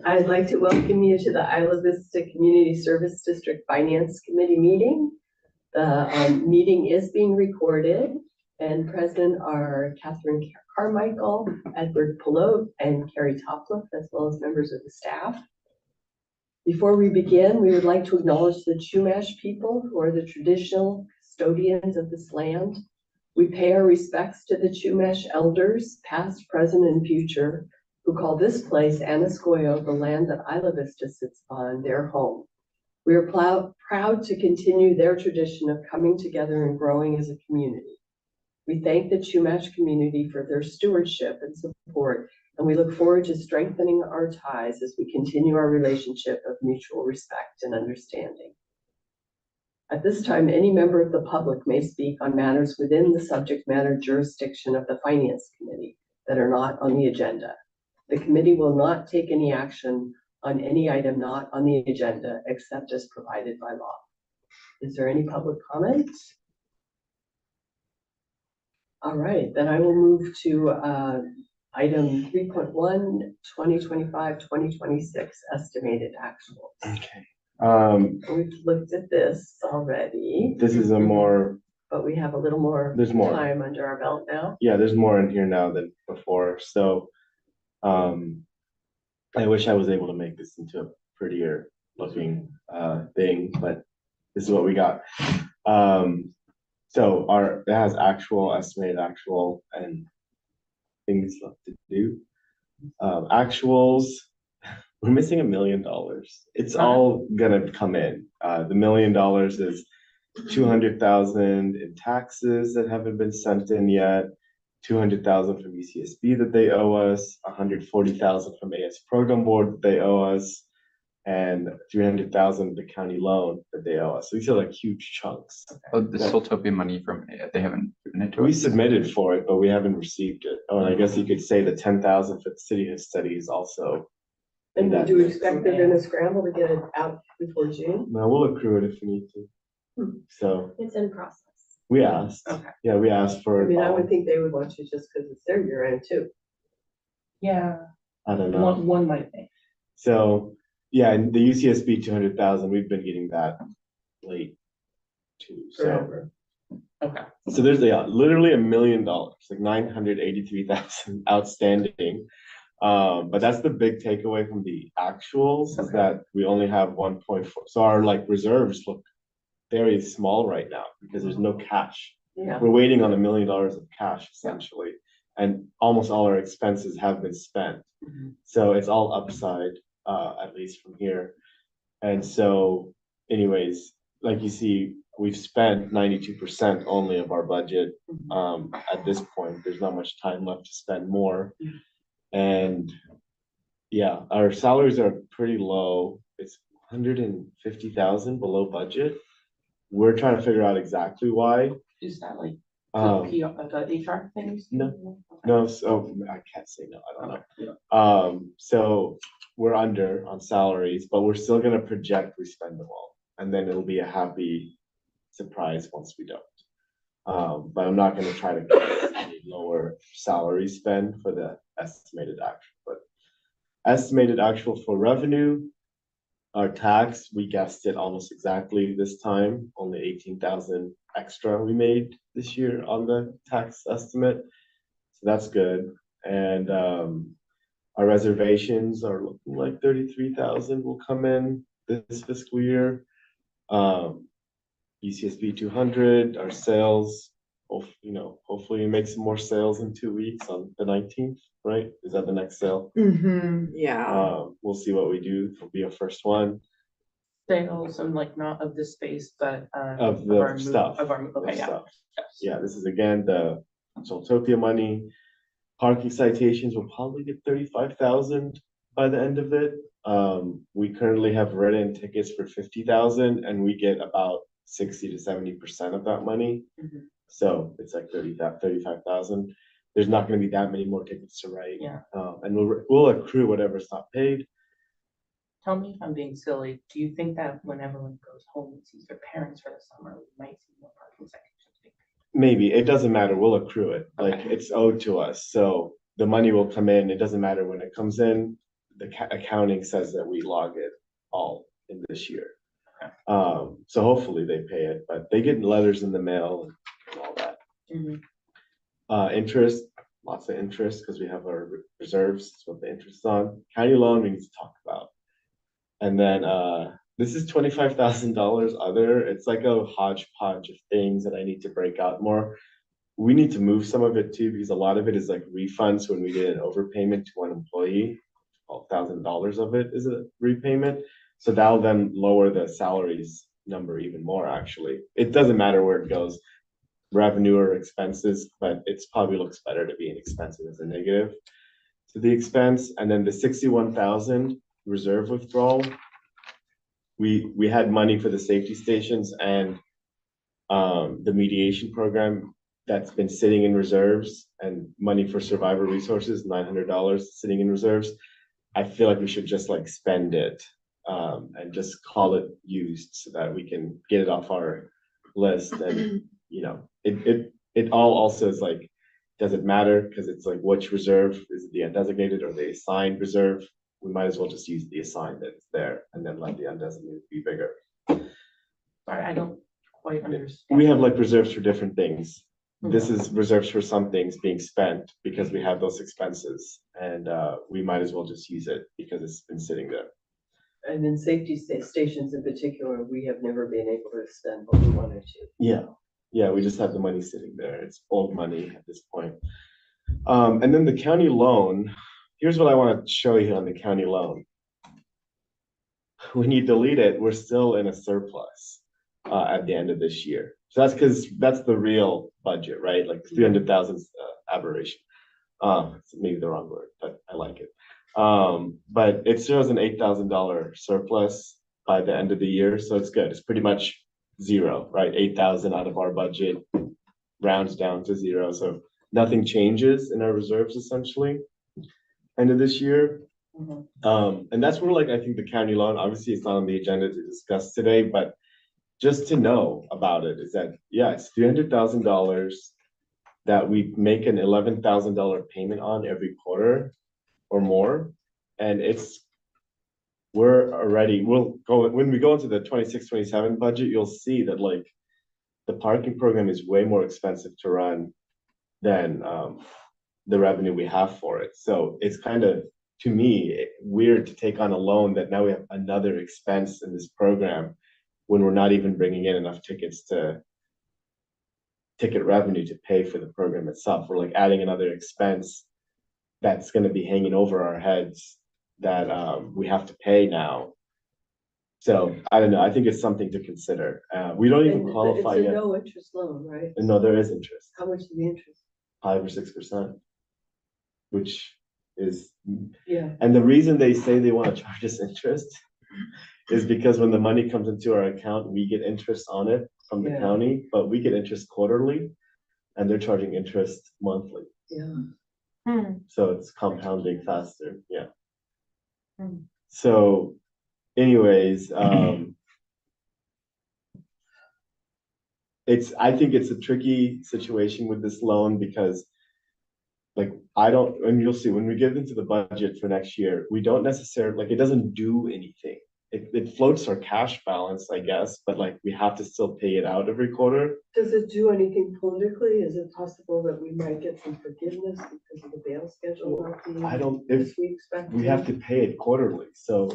I'd like to welcome you to the Isla Vista Community Service District Finance Committee meeting. The meeting is being recorded, and present are Catherine Carmichael, Edward Pilote, and Carrie Topliff, as well as members of the staff. Before we begin, we would like to acknowledge the Chumash people, who are the traditional custodians of this land. We pay our respects to the Chumash elders, past, present, and future, who call this place Anascoyo, the land that Isla Vista sits on, their home. We are proud to continue their tradition of coming together and growing as a community. We thank the Chumash community for their stewardship and support, and we look forward to strengthening our ties as we continue our relationship of mutual respect and understanding. At this time, any member of the public may speak on matters within the subject matter jurisdiction of the Finance Committee that are not on the agenda. The committee will not take any action on any item not on the agenda except as provided by law. Is there any public comment? All right, then I will move to item 3.1, 2025-2026 estimated actuals. Okay. We've looked at this already. This is a more, but we have a little more time under our belt now. Yeah, there's more in here now than before. So I wish I was able to make this into a prettier looking thing, but this is what we got. So it has actual, estimated actual, and things left to do. Actuals, we're missing $1 million. It's all gonna come in. The $1 million is 200,000 in taxes that haven't been sent in yet, 200,000 from IVCSD that they owe us, 140,000 from AS Program Board that they owe us, and 300,000 the county loan that they owe us. So these are like huge chunks. Oh, the Soltopia money from they haven't given it to us. We submitted for it, but we haven't received it. Oh, and I guess you could say the 10,000 for the city of studies also. And do you expect they're going to scramble to get it out before June? No, we'll accrue it if we need to. So it's in process. We asked. Okay. Yeah, we asked for. I mean, I would think they would want you just because it's their year end too. Yeah. I don't know. One might think. So yeah, and the UCSB 200,000, we've been getting that late too. So okay. So there's literally $1 million, like 983,000 outstanding. But that's the big takeaway from the actuals is that we only have 1.4. So our reserves look very small right now because there's no cash. Yeah. We're waiting on $1 million of cash essentially, and almost all our expenses have been spent. So it's all upside, at least from here. And so anyways, like you see, we've spent 92% only of our budget. At this point, there's not much time left to spend more. And yeah, our salaries are pretty low. It's 150,000 below budget. We're trying to figure out exactly why. Is that like the HR things? No, so I can't say no, I don't know. So we're under on salaries, but we're still gonna project we spend them all. And then it'll be a happy surprise once we don't. But I'm not gonna try to get any lower salary spend for the estimated actual. But estimated actual for revenue, our tax, we guessed it almost exactly this time, only 18,000 extra we made this year on the tax estimate. So that's good. And our reservations are looking like 33,000 will come in this fiscal year. UCSB 200, our sales, hopefully we make some more sales in 2 weeks on the 19th, right? Is that the next sale? Yeah. We'll see what we do. It'll be our first one. Sales and not of this space, but of the stuff. Stuff. Yeah, this is again the Soltopia money. Parking citations will probably get 35,000 by the end of it. We currently have written tickets for 50,000, and we get about 60 to 70% of that money. So it's like 35,000. There's not going to be that many more tickets to write. Yeah. And we'll accrue whatever's not paid. Tell me if I'm being silly. Do you think that when everyone goes home and sees their parents for the summer, we might see more parking citations being paid? Maybe. It doesn't matter. We'll accrue it. It's owed to us. So the money will come in. It doesn't matter when it comes in. accounting says that we log it all in this year. Okay. So hopefully they pay it, but they get letters in the mail and all that. Interest, lots of interest because we have our reserves. That's what the interest is on. County loan we need to talk about. And then this is $25,000 other. It's like a hodgepodge of things that I need to break out more. We need to move some of it too, because a lot of it is like refunds when we get an overpayment to one employee. $1,000 of it is a repayment. So that'll then lower the salaries number even more, actually. It doesn't matter where it goes, revenue or expenses, but it's probably looks better to be an expense as a negative to the expense. And then the 61,000 reserve withdrawal. We had money for the safety stations and the mediation program that's been sitting in reserves, and money for survivor resources, $900 sitting in reserves. I feel like we should just like spend it and just call it used so that we can get it off our list. And you know, it all also is like, does it matter? Because it's like, which reserve is it, the undesignated or the assigned reserve? We might as well just use the assigned that's there and then let the undesignated be bigger. Sorry, I don't quite understand. We have like reserves for different things. This is reserves for some things being spent because we have those expenses, and we might as well just use it because it's been sitting there. And in safety stations in particular, we have never been able to spend what we wanted to. Yeah, we just have the money sitting there. It's old money at this point. And then the county loan, here's what I want to show you on the county loan. When you delete it, we're still in a surplus at the end of this year. So that's because that's the real budget, right? Like 300,000 aberration. It's maybe the wrong word, but I like it. But it shows an $8,000 surplus by the end of the year. So it's good. It's pretty much zero, right? 8,000 out of our budget rounds down to zero. So nothing changes in our reserves essentially end of this year. And that's where like, I think the county loan, obviously it's not on the agenda to discuss today, but just to know about it is that, yeah, it's $300,000 that we make an $11,000 payment on every quarter or more. And we'll go, when we go into the 26-27 budget, you'll see that like the parking program is way more expensive to run than the revenue we have for it. So it's kind of, to me, weird to take on a loan that now we have another expense in this program when we're not even bringing in enough ticket revenue to pay for the program itself. We're like adding another expense that's going to be hanging over our heads that we have to pay now. So I don't know. I think it's something to consider. We don't even qualify It's a yet. no interest loan, right? No, there is interest. How much is the interest? 5 or 6%, which is, Yeah. and the reason they say they want to charge us interest is because when the money comes into our account, we get interest on it from the county, but we get interest quarterly and they're charging interest monthly. Yeah. So it's compounding faster. Yeah. So anyways, I think it's a tricky situation with this loan because like, and you'll see when we get into the budget for next year, we don't necessarily, like, it doesn't do anything. It floats our cash balance, I guess, but like we have to still pay it out every quarter. Does it do anything politically? Is it possible that we might get some forgiveness because of the bail schedule? I don't, If if we expect we have to pay it quarterly, so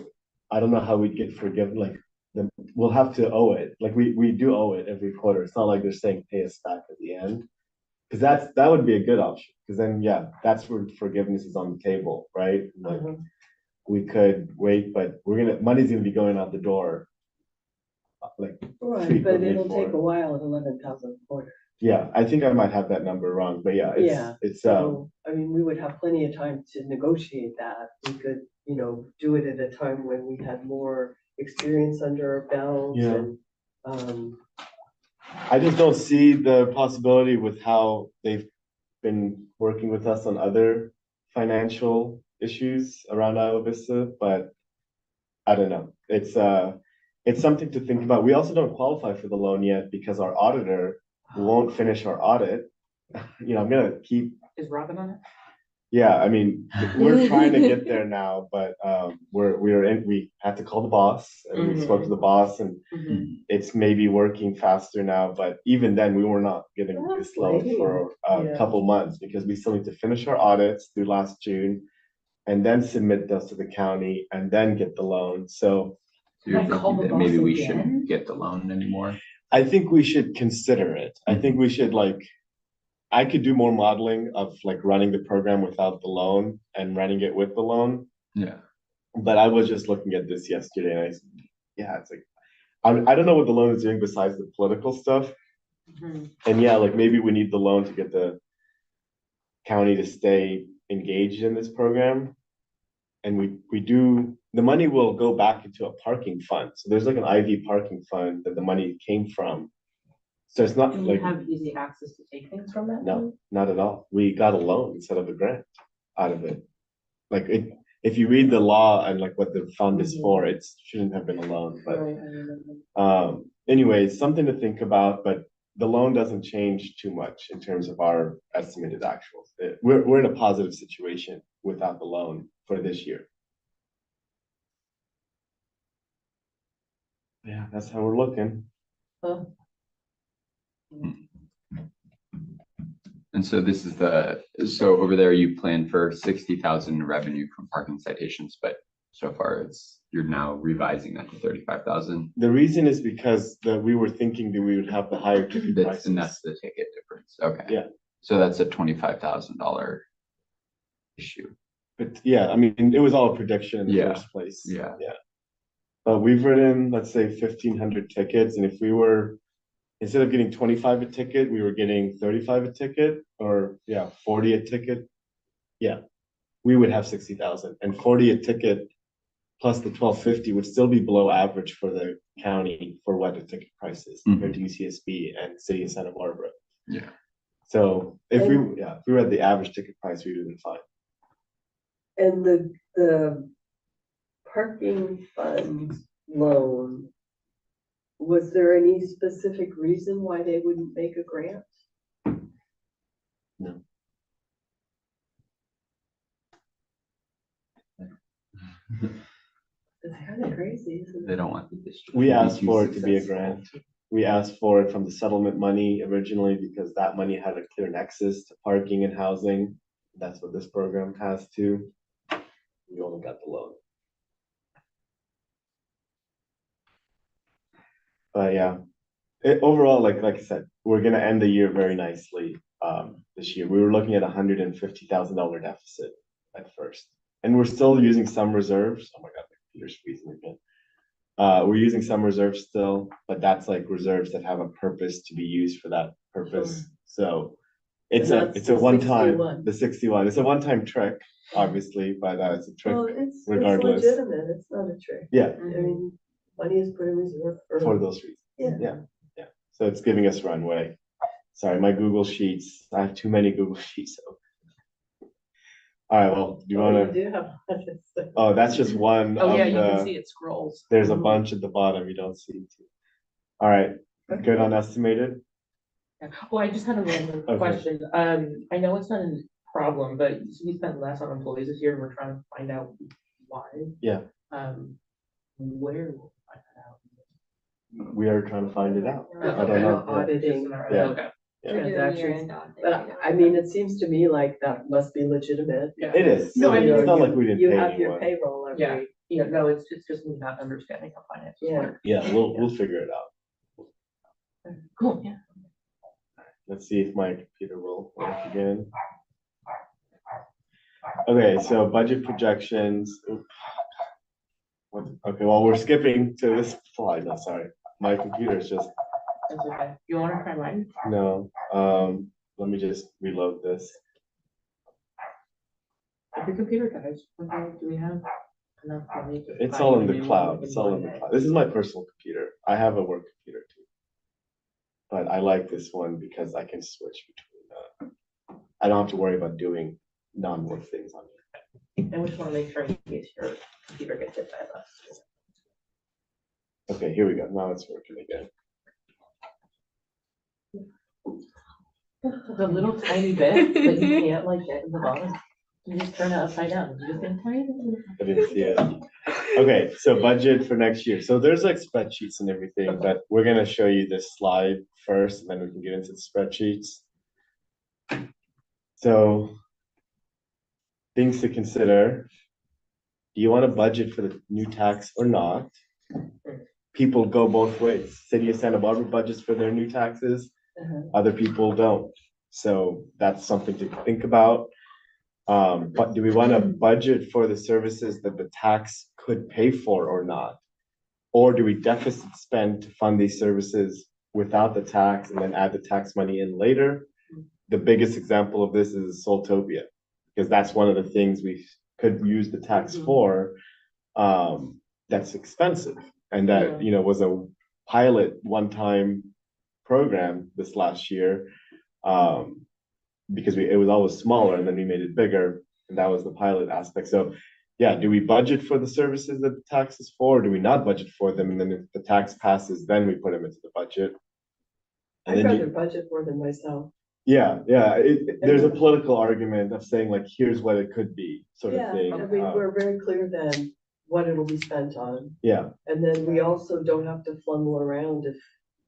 I don't know how we'd get forgiven, like, we'll have to owe it, like we do owe it every quarter. It's not like they're saying pay us back at the end. Because that would be a good option, because then, yeah, that's where forgiveness is on the table, right? Like, we could wait, but money's gonna be going out the door. Like, right, but frequently it'll take for- a while at 11,000 a quarter. Yeah, I think I might have that number wrong, but yeah, it's So, I mean, we would have plenty of time to negotiate that. We could, do it at a time when we had more experience under our belts. Yeah. And, I just don't see the possibility with how they've been working with us on other financial issues around Isla Vista, but I don't know. It's something to think about. We also don't qualify for the loan yet because our auditor won't finish our audit. I'm gonna keep. Is Robin on it? Yeah, I mean, we're trying to get there now, but we had to call the boss and we spoke to the boss and Mhm. it's maybe working faster now, but even then we were not getting this loan for a Yeah. couple months because we still need to finish our audits through last June and then submit those to the county and then get the loan. So You're Can I call thinking the that maybe boss we again? shouldn't get the loan anymore? I think we should consider it. I think we should I could do more modeling of like running the program without the loan and running it with the loan. Yeah. But I was just looking at this yesterday and yeah, it's like, I don't know what the loan is doing besides the political stuff. Mhm. And yeah, like maybe we need the loan to get the county to stay engaged in this program. And we do, the money will go back into a parking fund. So there's like an IV parking fund that the money came from. So it's not Do you like, have easy access to take things from that? no, not at all. We got a loan instead of a grant out of it. Like if you read the law and like what the fund is for, it shouldn't have been a loan, but Right, I remember. anyways, something to think about, but the loan doesn't change too much in terms of our estimated actuals. We're in a positive situation without the loan for this year. Yeah, that's how we're looking. Huh? And so this is so over there you plan for 60,000 revenue from parking citations, but so far you're now revising that to 35,000. The reason is because we were thinking that we would have the higher ticket prices. And that's the ticket difference. Okay. Yeah. So that's a $25,000 issue. But yeah, I mean, it was all a prediction in the Yeah. first place. Yeah. Yeah. But we've written, let's say 1,500 tickets. And if we were, instead of getting 25 a ticket, we were getting 35 a ticket or 40 a ticket. Yeah, we would have 60,000 and 40 a ticket plus the 1,250 would still be below average for the county for what the ticket price is compared to UCSB and City of Santa Barbara. Yeah. So if we were at the average ticket price, we would have been fine. And the parking fund loan, was there any specific reason why they wouldn't make a grant? No. It's kind of crazy, isn't They it? don't want the district. We to be asked too for it to be a successful. grant. We asked for it from the settlement money originally because that money had a clear nexus to parking and housing. That's what this program has too. We only got the loan. But yeah, overall, like I said, we're gonna end the year very nicely. This year we were looking at $150,000 deficit at first, and we're still using some reserves. Oh my God, my computer's freezing again. We're using some reserves still, but that's like reserves that have a purpose to be used for that purpose. Sure. So it's And a that's it's a the one-time 61. the 61. It's a one-time trick, obviously, but it's a trick Well, it's regardless. legitimate, it's not a trick. Yeah, I mean, money is put in reserve for those reasons. Yeah. Yeah. So it's giving us runway. Sorry, my Google Sheets. I have too many Google Sheets. So. All right. Well, do you want to? You do have a lot of stuff. Oh, that's just one. Oh, of yeah, you the, can see it scrolls. There's a bunch at the bottom you don't see. All right. Good on estimated. Yeah. Well, I just had a random Okay. question. I know it's not a problem, but we spent less on employees this year and we're trying to find out why. Yeah. Where will we find that out? We are trying to find it out. I don't don't know. know, auditing. Yeah. Okay. Yeah. They're doing Transactions. year-end audit, But I mean, it seems to me like that must be legitimate. Yeah. It is. No, I mean, it's not like we didn't You pay have your anyone. payroll Yeah. every, Yeah, no, it's just me not understanding how finances Yeah. work. Yeah, we'll figure it out. Cool, yeah. Let's see if my computer will work again. Okay, so budget projections. Okay, well, we're skipping to this slide. No, sorry. My computer is just, That's okay. You wanna try mine? no. Let me just reload this. If your computer dies, do we have enough money to? It's buy all you in a the new cloud. one It's all in the one day? cloud. This is my personal computer. I have a work computer too. But I like this one because I can switch between, I don't have to worry about doing non-work things on it. And we just wanna make sure in case your computer gets hit by us. Okay, here we go. Now it's working again. The little tiny bit that you can't like get in the bottom. You just turn it upside down. You just didn't tell you. I didn't see it. Okay, so budget for next year. So there's like spreadsheets and everything, but we're gonna show you this slide first, and then we can get into the spreadsheets. So things to consider. Do you want to budget for the new tax or not? People go both ways. City of Santa Barbara budgets for their new taxes, other people don't. So that's something to think about. But do we want to budget for the services that the tax could pay for or not? Or do we deficit spend to fund these services without the tax and then add the tax money in later? The biggest example of this is Soltopia, because that's one of the things we could use the tax for. That's expensive, and that, you know, was a pilot one-time program this last year. Because it was always smaller and then we made it bigger, and that was the pilot aspect. So yeah, do we budget for the services that the tax is for, or do we not budget for them? And then if the tax passes, then we put them into the budget. And I'd then rather budget for them myself. yeah, there's a political argument of saying like, here's what it could be, sort of Yeah, thing. I mean, we're very clear then what it'll be spent on. Yeah, And then we also don't have to flumble around if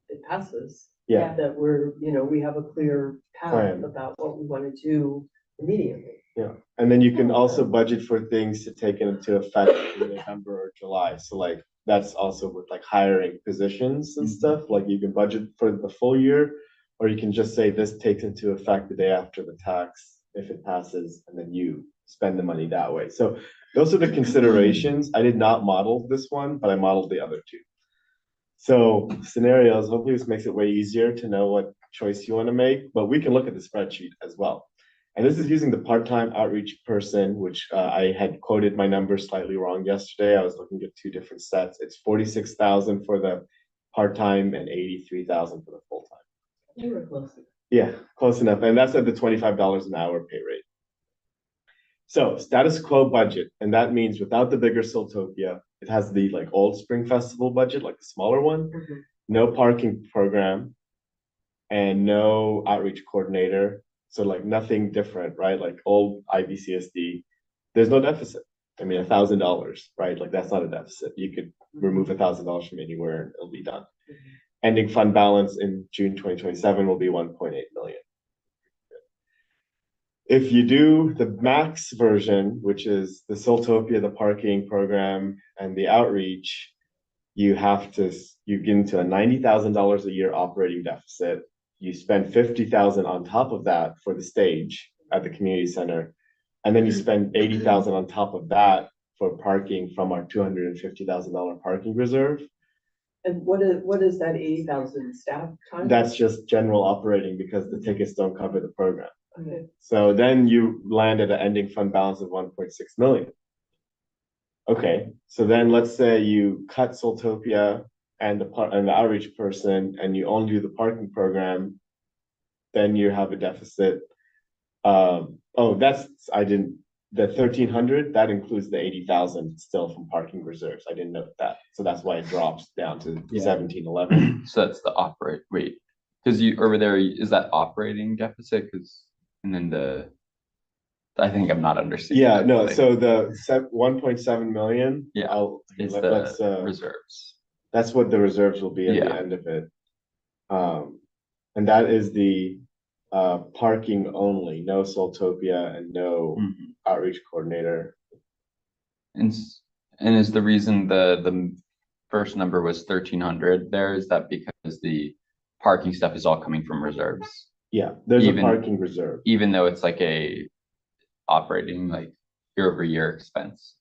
it passes. yeah, That we're, you know, we have a clear path Plan. about what we want to do immediately. yeah. And then you can also budget for things to take into effect in November or July. So like, that's also with like hiring positions and stuff, like you can budget for the full year, or you can just say this takes into effect the day after the tax, if it passes, and then you spend the money that way. So those are the considerations. I did not model this one, but I modeled the other two. So scenarios, hopefully this makes it way easier to know what choice you want to make, but we can look at the spreadsheet as well. And this is using the part-time outreach person, which I had quoted my numbers slightly wrong yesterday. I was looking at two different sets. It's 46,000 for the part-time and 83,000 for the full-time. You were close. Yeah, close enough. And that's at the $25 an hour pay rate. So status quo budget, and that means without the bigger Siltopia, it has the like old Spring Festival budget, like the smaller one, no parking program, and no outreach coordinator. So like nothing different, right? Like old IVCSD, there's no deficit. I mean, $1,000, right? Like that's not a deficit. You could remove $1,000 from anywhere and it'll be done. Ending fund balance in June 2027 will be 1.8 million. If you do the max version, which is the Siltopia, the parking program, and the outreach, you get into a $90,000 a year operating deficit. You spend 50,000 on top of that for the stage at the community center, and then you spend 80,000 on top of that for parking from our $250,000 parking reserve. And what is that 80,000 staff time? That's just general operating because the tickets don't cover the program. Okay. So then you land at an ending fund balance of 1.6 million. Okay, so then let's say you cut Siltopia and the outreach person, and you only do the parking program, then you have a deficit. The 1,300, that includes the 80,000 still from parking reserves. I didn't note that, so that's why it drops down to 1,711. So that's the wait, because you over there, is that operating deficit? Because and then I think I'm not understanding. Yeah, no, so the 1.7 million. Yeah, is let's reserves. That's what the reserves will be at the end of it. And that is the parking only, no Siltopia and no outreach coordinator. And is the reason the first number was 1,300 there, is that because the parking stuff is all coming from reserves? Yeah, there's a parking reserve. Even though it's like a operating like year-over-year expense.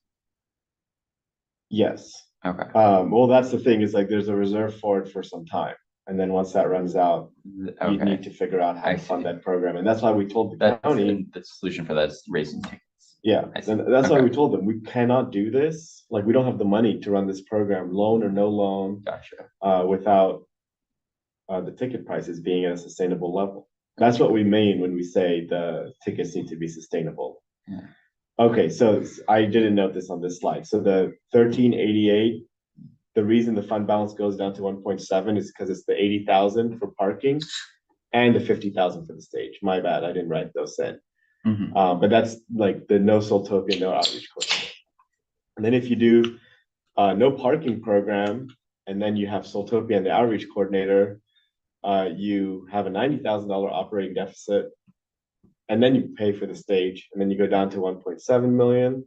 Yes. Okay. Well, that's the thing, is like there's a reserve for it for some time. And then once that runs out, you need to figure out how to fund that program. And that's why we told the county. The solution for that is raising tickets. Yeah, and that's why we told them we cannot do this. Like, we don't have the money to run this program, loan or no loan. Gotcha. Without the ticket prices being at a sustainable level. That's what we mean when we say the tickets need to be sustainable. Yeah. Okay, so I didn't note this on this slide. So the 1,388, the reason the fund balance goes down to 1.7 is because it's the 80,000 for parking and the 50,000 for the stage. My bad, I didn't write those in. Mhm. But that's like the no Soultopia, no outreach coordinator. And then if you do no parking program, and then you have Soultopia and the outreach coordinator, you have a $90,000 operating deficit. And then you pay for the stage, and then you go down to 1.7 million.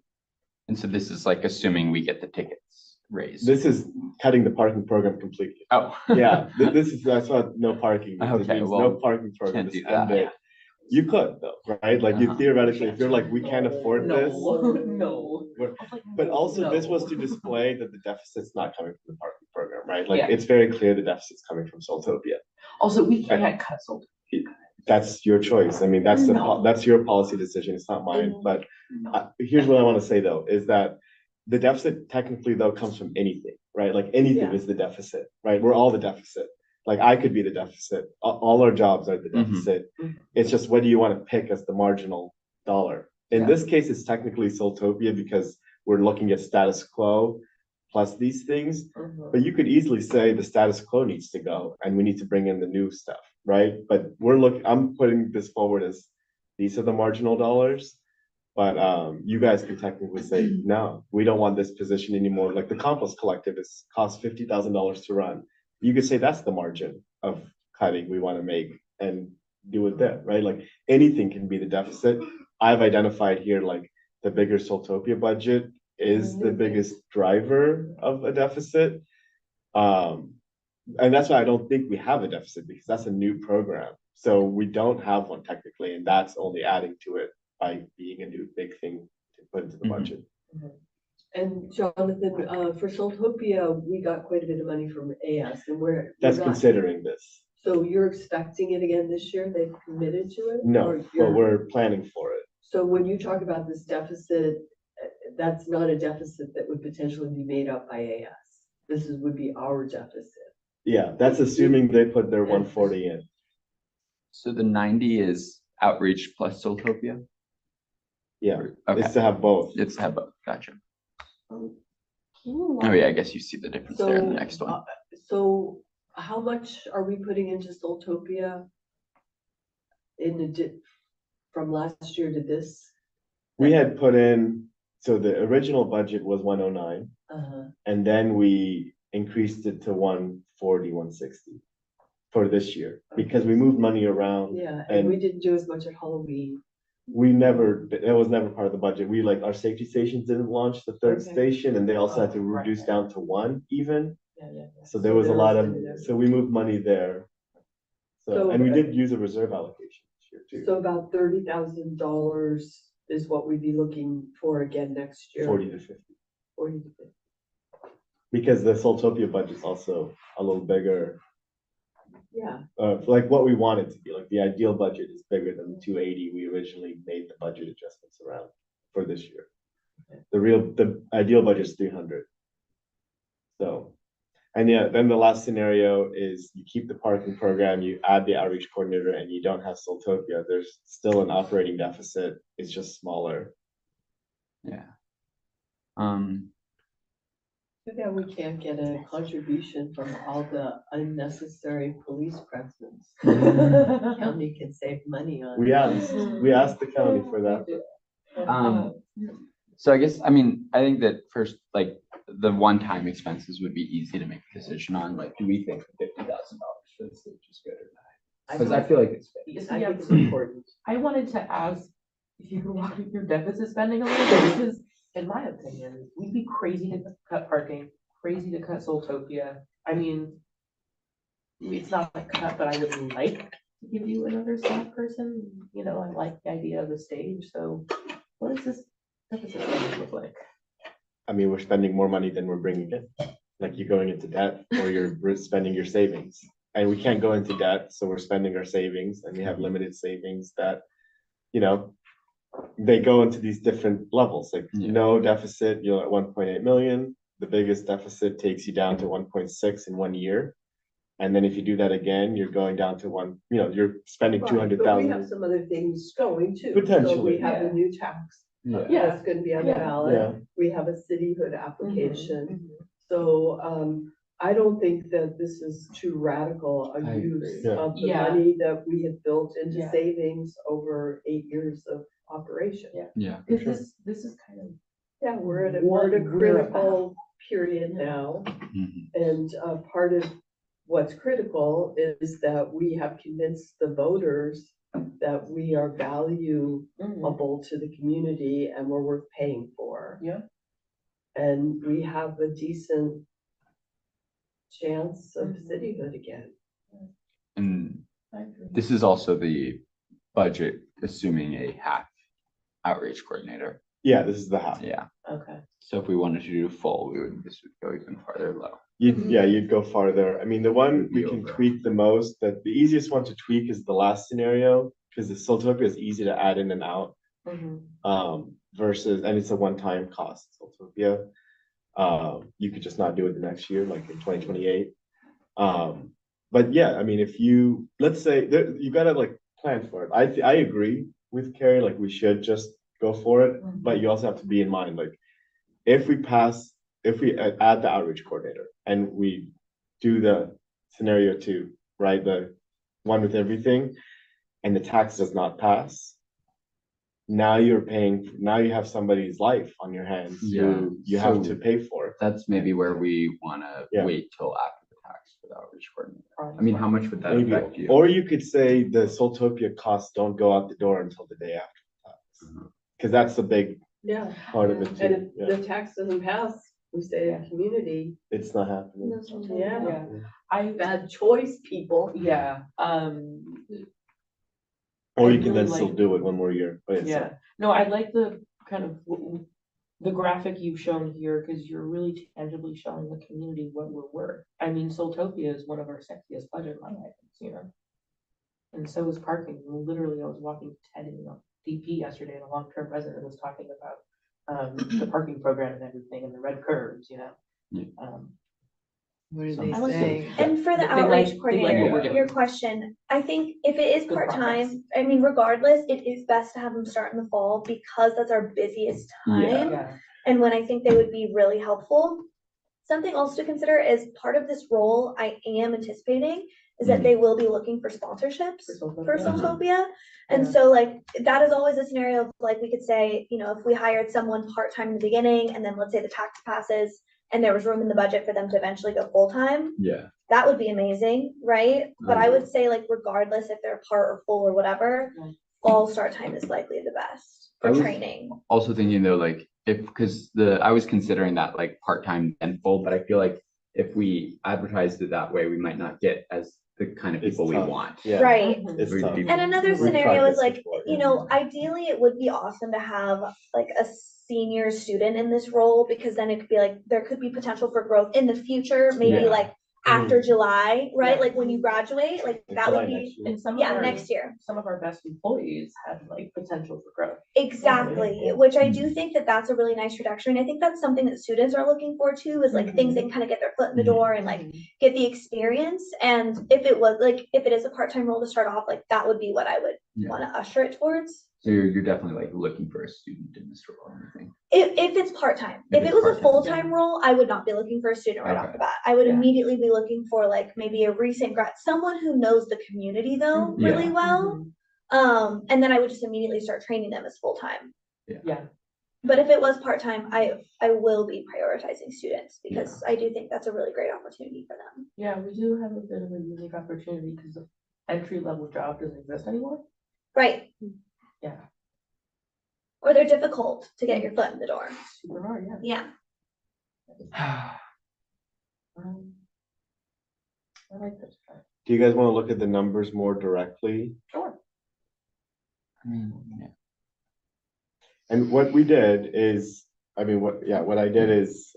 And so this is like assuming we get the tickets raised. This is cutting the parking program completely. Oh. Yeah, that's what no parking means. It Okay, means well, no parking program. can't do Just end that. it. You could though, right? Like you Uh-huh. theoretically, if you're like, we can't afford this. No. we're- I was like, But also this was to no. display that the deficit's not coming from the parking program, right? Like Yeah. it's very clear the deficit's coming from Soultopia. Also, we can't cut Soultopia. That's your choice. I mean, that's No. that's your policy decision. It's not mine. But here's what I want to say though, is that the deficit technically though comes from anything, right? Like anything Yeah. is the deficit, right? We're all the deficit. Like I could be the deficit. All our jobs are the Mhm. deficit. Mhm. It's just what do you want to pick as the marginal dollar? In Yeah. this case, it's technically Soultopia because we're looking at status quo plus these things. Mhm. But you could easily say the status quo needs to go and we need to bring in the new stuff, right? But I'm putting this forward as these are the marginal dollars. But you guys could technically say, no, we don't want this position anymore. Like the compost collective costs $50,000 to run. You could say that's the margin of cutting we want to make and do it there, right? Like anything can be the deficit. I've identified here like the bigger Soultopia budget is the biggest driver of a deficit. And that's why I don't think we have a deficit because that's a new program. So we don't have one technically, and that's only adding to it by being a new big thing to put into the Mhm. budget. And Jonathan, for Soultopia, we got quite a bit of money from AS and That's not- considering this. So you're expecting it again this year? They've committed to it? No, Or but you're- we're planning for it. So when you talk about this deficit, that's not a deficit that would potentially be made up by AS. This would be our deficit. Yeah, that's assuming they put their 140 in. So the 90 is outreach plus Soultopia? Yeah, Okay, it's to have both. it's have both, gotcha. Can Oh yeah, I guess you see the difference there in the next one. So how much are we putting into Soultopia from last year to this? We had put in, so the original budget was 109, and then we increased it to 140, 160 for this year because we moved money around. Yeah, And and we didn't do as much at Halloween. That was never part of the budget. We like our safety stations didn't launch the third Okay. station and they also had to Oh, right, reduce right. down to one even. Yeah. So there was a lot of, money there. so we moved money there. So, So- and we did use a reserve allocation this year too, So about $30,000 is what we'd be looking for again next year. 40 to 50. 40 to 50. Because the Soultopia budget's also a little bigger, Yeah, like what we want it to be. Like the ideal budget is bigger than the 280 we originally made the budget adjustments around for this year. Okay. The ideal budget is 300. So, and yeah, then the last scenario is you keep the parking program, you add the outreach coordinator, and you don't have Soultopia. There's still an operating deficit. It's just smaller. Yeah. yeah, we can't get a contribution from all the unnecessary police presence. County can save money on. We asked the county for that. So I guess, I mean, I think that first, like, the one-time expenses would be easy to make a decision on, like, do we think $50,000 for the stage is good or not? Because I feel like it's fair. I think it's important. I wanted to ask if you could walk me through deficit spending a little bit, because in my opinion, we'd be crazy to cut parking, crazy to cut Soultopia. I mean, it's not a cut, but I would like to give you another staff person. You know, I like the idea of the stage, so what does this deficit spending look like? I mean, we're spending more money than we're bringing in. Like you're going into debt or you're spending your savings. And we can't go into debt, so we're spending our savings and we have limited savings that, you know, they go into these different levels. Like no deficit, you're at 1.8 million. The biggest deficit takes you down to 1.6 in 1 year. And then if you do that again, you're going down to you're spending Right, 200,000. But we have some other things going too. Potentially. So we have the Yeah. new tax. Yeah. That's gonna be on the Yeah. ballot. Yeah. We have a cityhood application. Mhm. So, I don't think that this is too radical a I use agree. Yeah. of the Yeah. money that we have built into Yeah. savings over 8 years of operation. Yeah. Yeah. Because this is kind of, Yeah, we're at What a we're critical period now. Mhm. And part of what's critical is that we have convinced the voters that we are valuable to the community and we're worth paying for. Yeah. And we have a decent chance of Mhm. cityhood again. And I agree. this is also the budget, assuming a half outreach coordinator. Yeah, this is the half. Yeah. Okay. So if we wanted to do full, this would go even farther low. You'd go farther. I mean, the one Would be we can over. tweak the most, that the easiest one to tweak is the last scenario, because the Soltopia is easy to add in and out. Versus, and it's a one-time cost, Soltopia. You could just not do it the next year, like in 2028. But yeah, I mean, if you, let's say, you gotta like plan for it. I agree with Carrie, like we should just go for it, but you also have to be in mind, like, if we add the outreach coordinator and we do the scenario 2, right, the one with everything, and the tax does not pass, now you have somebody's life on your hands who you have to pay for. That's maybe where we wanna Yeah. wait till after the tax for the outreach coordinator. I mean, how much would that Maybe, affect you? or you could say the Soltopia costs don't go out the door until the day after the tax. Mhm. Cause that's the big Yeah. part of it And too. if the tax doesn't pass, we say a community, It's not happening. yeah, Yeah. I, bad choice, people. yeah, Or I you can really then still like- do it one more year, but it's. yeah. No, I like the kind of the graphic you've shown here, because you're really tangibly showing the community what we're worth. I mean, Soltopia is one of our sexiest budget line items, you know? And so is parking. Literally, I was walking Ted in DP yesterday, and a long-term resident was talking about the parking program and everything, and the red curves, you know? Yeah. What did Some- they I was say? And for the They like- outreach they like coordinator, what we're doing. your question, I think if it is Good progress. part-time, I mean, regardless, it is best to have them start in the fall because that's our busiest time. Yeah. And when I think they would be really helpful. Something else to consider is part of this role I am anticipating is that they will be looking for sponsorships for Soltopia. And Yeah. so like, that is always a scenario of like, we could say, you know, if we hired someone part-time in the beginning and then let's say the tax passes and there was room in the budget for them to eventually go full-time, Yeah. that would be amazing, right? But I would say like regardless if they're part or full or whatever, fall start time is likely the best I for was- training. Also thinking though, like, because I was considering that like part-time and full, but I feel like if we advertised it that way, we might not get as the kind of It's people we tough. want. Yeah. Right. It's We'd tough. be- And another We've tried scenario is this like, before, you yeah. know, ideally it would be awesome to have like a senior student in this role because then it could be like, there could be potential for growth in the future, maybe Yeah. like after July, right? Yeah. Like when you graduate, like that July would next be, year. And some of yeah, our, next year. some of our best employees have like potential for growth. Exactly, Yeah. which I do think that that's a really nice trajectory. And I think that's something that students are looking for too, is like things they can kind of get their foot in the Mhm. door and like get the experience. And if it was like, if it is a part-time role to start off, like that would be what I would Yeah. want to usher it towards. So you're definitely like looking for a student in this role, I think. If it's part-time, If if it it's was a part-time, full-time role, I would not be looking for a student right off Okay. the bat. I would Yeah. immediately be looking for like maybe a recent grad, someone who knows the community though Mhm. really Yeah. well. And then I would just immediately start training them as full-time. Yeah. But if it was part-time, I will be prioritizing students because I do think that's a really great opportunity for them. Yeah, we do have a bit of a unique opportunity because the entry-level job doesn't exist anymore. Right, Yeah. or they're difficult to get your foot in the door. Super hard, yeah. Yeah, I like this. Do you guys want to look at the numbers more directly? Sure. I mean, yeah. And what we did is, what I did is,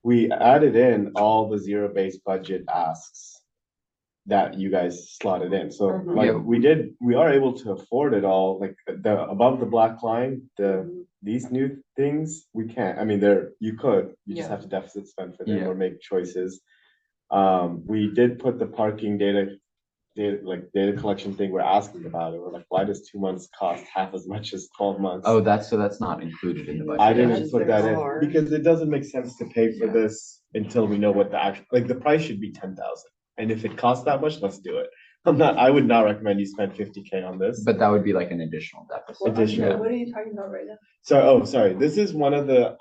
we added in all the zero-based budget asks that you guys slotted in. So Mhm. like Yeah. we are able to afford it all, like the above the black line, these new things, we can't. I mean, you just Yeah. have to deficit spend for them Yeah. or make choices. We did put the parking data collection thing, we're asking about it. We're like, why does 2 months cost half as much as 12 months? Oh, that's not included in the budget. I Yeah. didn't put that in because it doesn't make sense to pay for Yeah. this until we know what the actual, like the price should be 10,000. And if it costs that much, let's do it. I would not recommend you spend 50K on this. But that would be like an additional deficit. Additional. What are you talking about right now? Sorry, this is one of the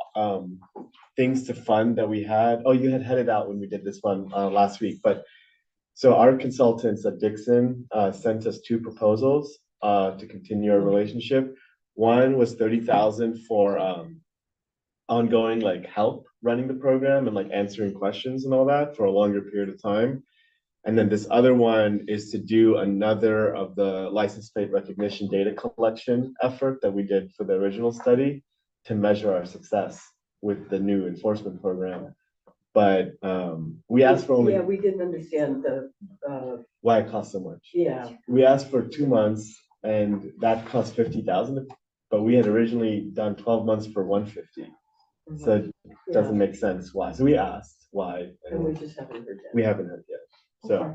things to fund that we had. Oh, you had headed out when we did this one last week, but so our consultants at Dixon sent us two proposals to continue our relationship. One was 30,000 for ongoing like help running the program and like answering questions and all that for a longer period of time. And then this other one is to do another of the license plate recognition data collection effort that we did for the original study to measure our success with the new enforcement program. But we asked for only Yeah, we didn't understand the, why it costs so much. yeah. We asked for 2 months and that cost 50,000, but we had originally done 12 months for 150. So it doesn't make sense why. So we asked why. And we just haven't heard We that. haven't heard yet. So,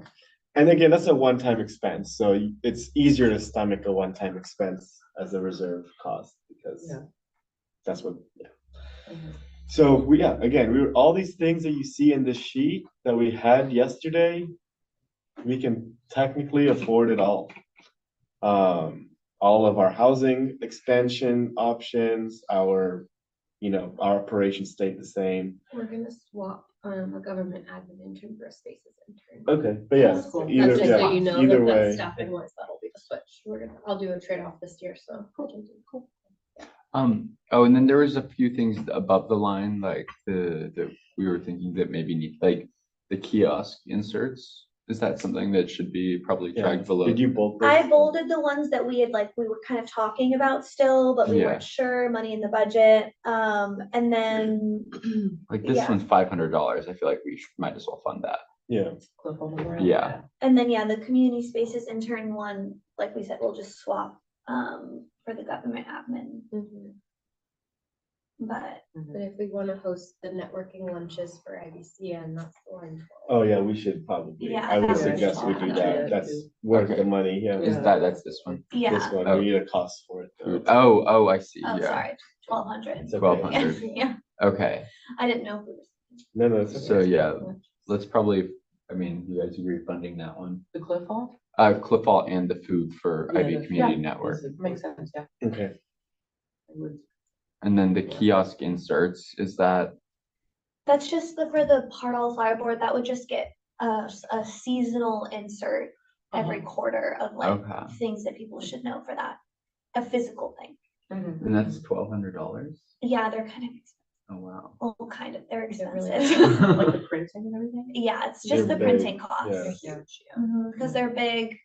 and again, that's a one-time expense. So it's easier to stomach a one-time expense as a reserve cost because Yeah. that's what, Mhm. So again, all these things that you see in this sheet that we had yesterday, we can technically afford it all. All of our housing expansion options, our operations stayed the same. We're gonna swap a government admin intern for a spaces intern. Okay, but yes, That's cool. either, That's just so yeah, you know either that way. that's staffing wise, that'll be the switch. I'll do a trade-off this year, so. Cool. Oh, and then there was a few things above the line, like we were thinking that maybe need, like the kiosk inserts. Is that something that should be probably Yeah. tracked below? Did you bold I this? bolded the ones that we were kind of talking about still, but we Yeah. weren't sure, money in the budget. And then, Like this Yeah. one's $500. I feel like might as well fund that. Yeah, Cliff on the ground. Yeah. the community spaces intern one, like we said, we'll just swap, for the government admin, but. But if we wanna host the networking lunches for IVCN, that's the one. oh yeah, we should probably, Yeah, I would that suggest we would do be that. good. That's worth Okay. the money, yeah. Is that's this one? This Yeah, one, Oh. we need a cost for it though. Oh, I see. oh, Yeah. sorry, 1,200. It's okay. 1,200. Yeah, Okay. I didn't know if it was. No, it's okay. So yeah, let's probably, I mean, you guys agree funding that one? The Cliff Hall? Cliff Hall and the food for Yeah, IB the- Community yeah. Network. Makes sense, yeah. Okay, I would- And then the kiosk inserts, is that, That's just for the Pardall Flower Board, that would just get a seasonal insert every quarter of like Okay. things that people should know for that, a physical thing. Mhm. and that's $1,200? Yeah, they're kind of, Oh, wow. well, kind of, they're They're really expensive. Like the printing and everything? Yeah, it's just the They're printing big, cost. yeah. Huge, yeah. Because they're big,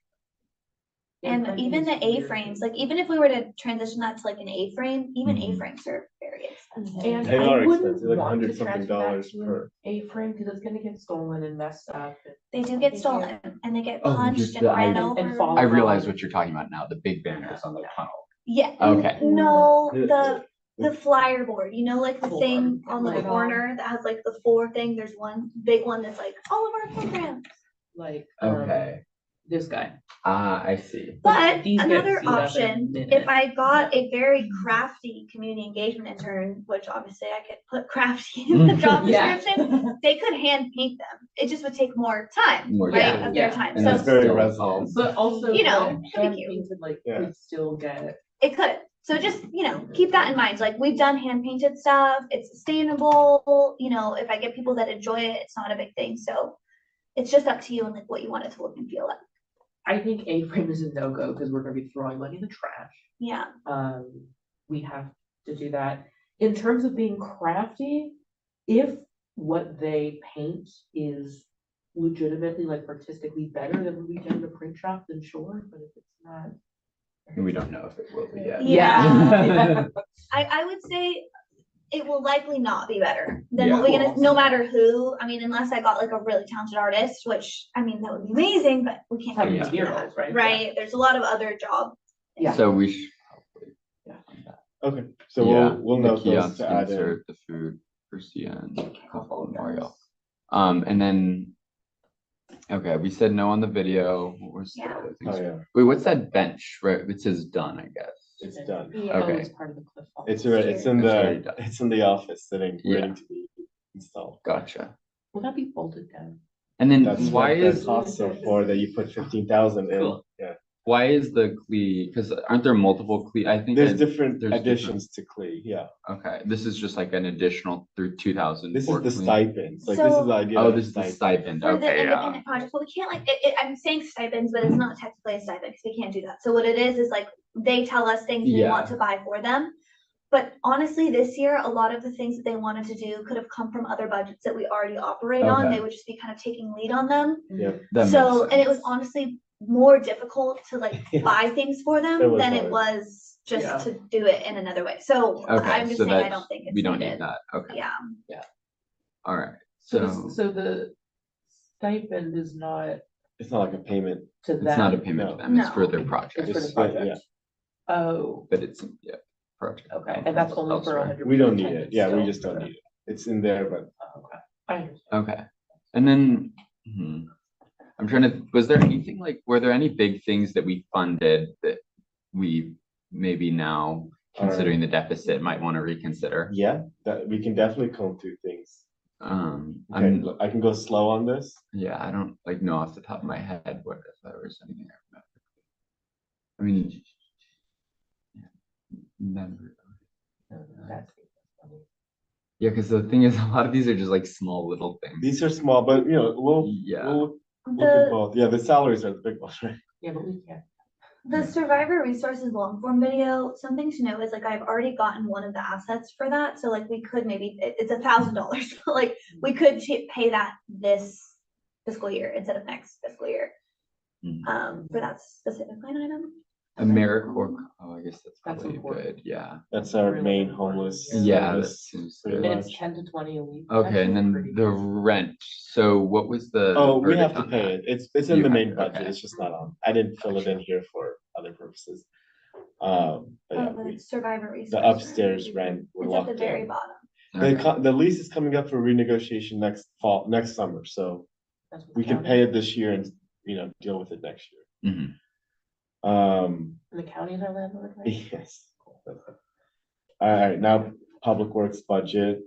Yeah, and printing even is the weird. A-frames, like even if we were to transition that to like an A-frame, even Mhm. A-frames are very expensive. And They I are wouldn't expensive, like want to 100 something transfer that dollars to an per. A-frame, because it's gonna get stolen and messed up. They do get stolen and they get Oh, punched just and the- ran I- over. and fall. I realize what you're talking about now, the big banners on the tunnel. Yeah. Okay. No, Yeah. the flyer board, you know, like the Cool. thing on the Like, corner that has like the 4 thing, there's one big one that's like all of our programs. Like, Okay. this guy. I see. But These get another seen up in a option, minute. if I got a very crafty community engagement intern, which obviously I could put crafty in the job Yeah. description, they could hand paint them. It just would take more time, More right, time. of their Yeah. time. And So that's very still- resident. But also, You know, hand that'd be cute. painted, like, Yeah. we still get. it could. So just, keep that in mind. Like we've done hand painted stuff. It's sustainable. If I get people that enjoy it, it's not a big thing. So it's just up to you and like what you want it to look and feel like. I think A-frame is a no-go because we're gonna be throwing money in the trash. Yeah. We have to do that. In terms of being crafty, if what they paint is legitimately like artistically better than what we get in the print shop, then sure, but if it's not. We don't know if it will be yet. Yeah. I would say it will likely not be better than what we Yeah. get, no matter who. I mean, unless I got like a really talented artist, which that would be amazing, but we can't. Have do materials, that, right? Right. There's a lot of other jobs. Yeah. So we should probably. Yeah. fund that. Okay, so Yeah, we'll the note those kiosk to add in. insert, the food for CN, Couple Memorial. And then, okay, we said no on the video. What was the Yeah. other Oh, things? yeah, Wait, what's that bench? Right, it says done, I guess. it's done. Yeah. Okay. It's part of the Cliff Hall. It's already, It's already done. it's in the office sitting, Yeah. waiting to be installed. Gotcha. Will that be bolted down? And then That's why what the is, costs are for, that you put 15,000 in. Cool. Yeah, why is the CLE, because aren't there multiple CLE, I think. there's different there's additions to CLE, yeah. Okay, this is just like an additional through 2,000. This for is the CLE. stipends, like, this is So- the idea. Oh, of this is the stipend, For the okay, yeah. independent projects, well, we can't like, I'm saying stipends, but it's not technically a stipend, because we can't do that. So what it is like, they tell us things we want Yeah. to buy for them. But honestly, this year, a lot of the things that they wanted to do could have come from other budgets that we already operate on. Okay. They would just be kind of taking lead on them. Yeah. That So, makes and it was sense. honestly more difficult to like Yeah. buy things for It them was than it hard. was Yeah. just to do it in another way. So Okay, I'm just so saying, I that's, don't think it's we don't needed. need that, okay, Yeah. all right, So, so so the stipend is not It's not like a payment. to it's not a them. payment to No. them, it's for No. their It's project, for the It's- project. yeah. Oh, but it's, yeah, project. okay, and that's only for Elsewhere. 100%. We don't need it, attendance yeah, we still just don't for- need it. It's in there, but Oh, okay, I understand. Okay, and then, I'm trying to, was there anything like, were there any big things that we funded that we maybe now, considering the deficit, might want to reconsider? yeah, that, we can definitely comb through things. Okay, I'm, look, I can go slow on this. yeah, I don't like know off the top of my head what if there was anything I remember. I mean. Remember. That's- Yeah, because the thing is, a lot of these are just like small little things. These are small, but you know, Yeah. we'll look at The, both. Yeah, the salaries are the big ones, right? Yeah, but we can't. the survivor resources long form video, something to know is like, I've already gotten one of the assets for that. So like, we could maybe, it's $1,000, but like, we could pay that this fiscal year instead of next fiscal year. Mhm. For that specific line item. AmeriCorps, oh, I guess that's That's probably important. good, yeah. That's our Really main important. homeless. Yeah, that service, seems pretty good. And it's much. 10 to 20 a week. Okay, and Actually pretty then the good. rent, so what was the? Oh, we have verdict to on pay that? it. It's in You the have main to, budget. okay. It's just not on. I didn't fill it in here for other purposes. But yeah, The survivor resource. the upstairs rent, we're It's at the locked very in. bottom. Okay. The lease is coming up for renegotiation next summer, so That's what we can county- pay it this year and, you know, deal with it next year. Mhm. Um, And the county is our landlord, right? yes. All right, now public works budget.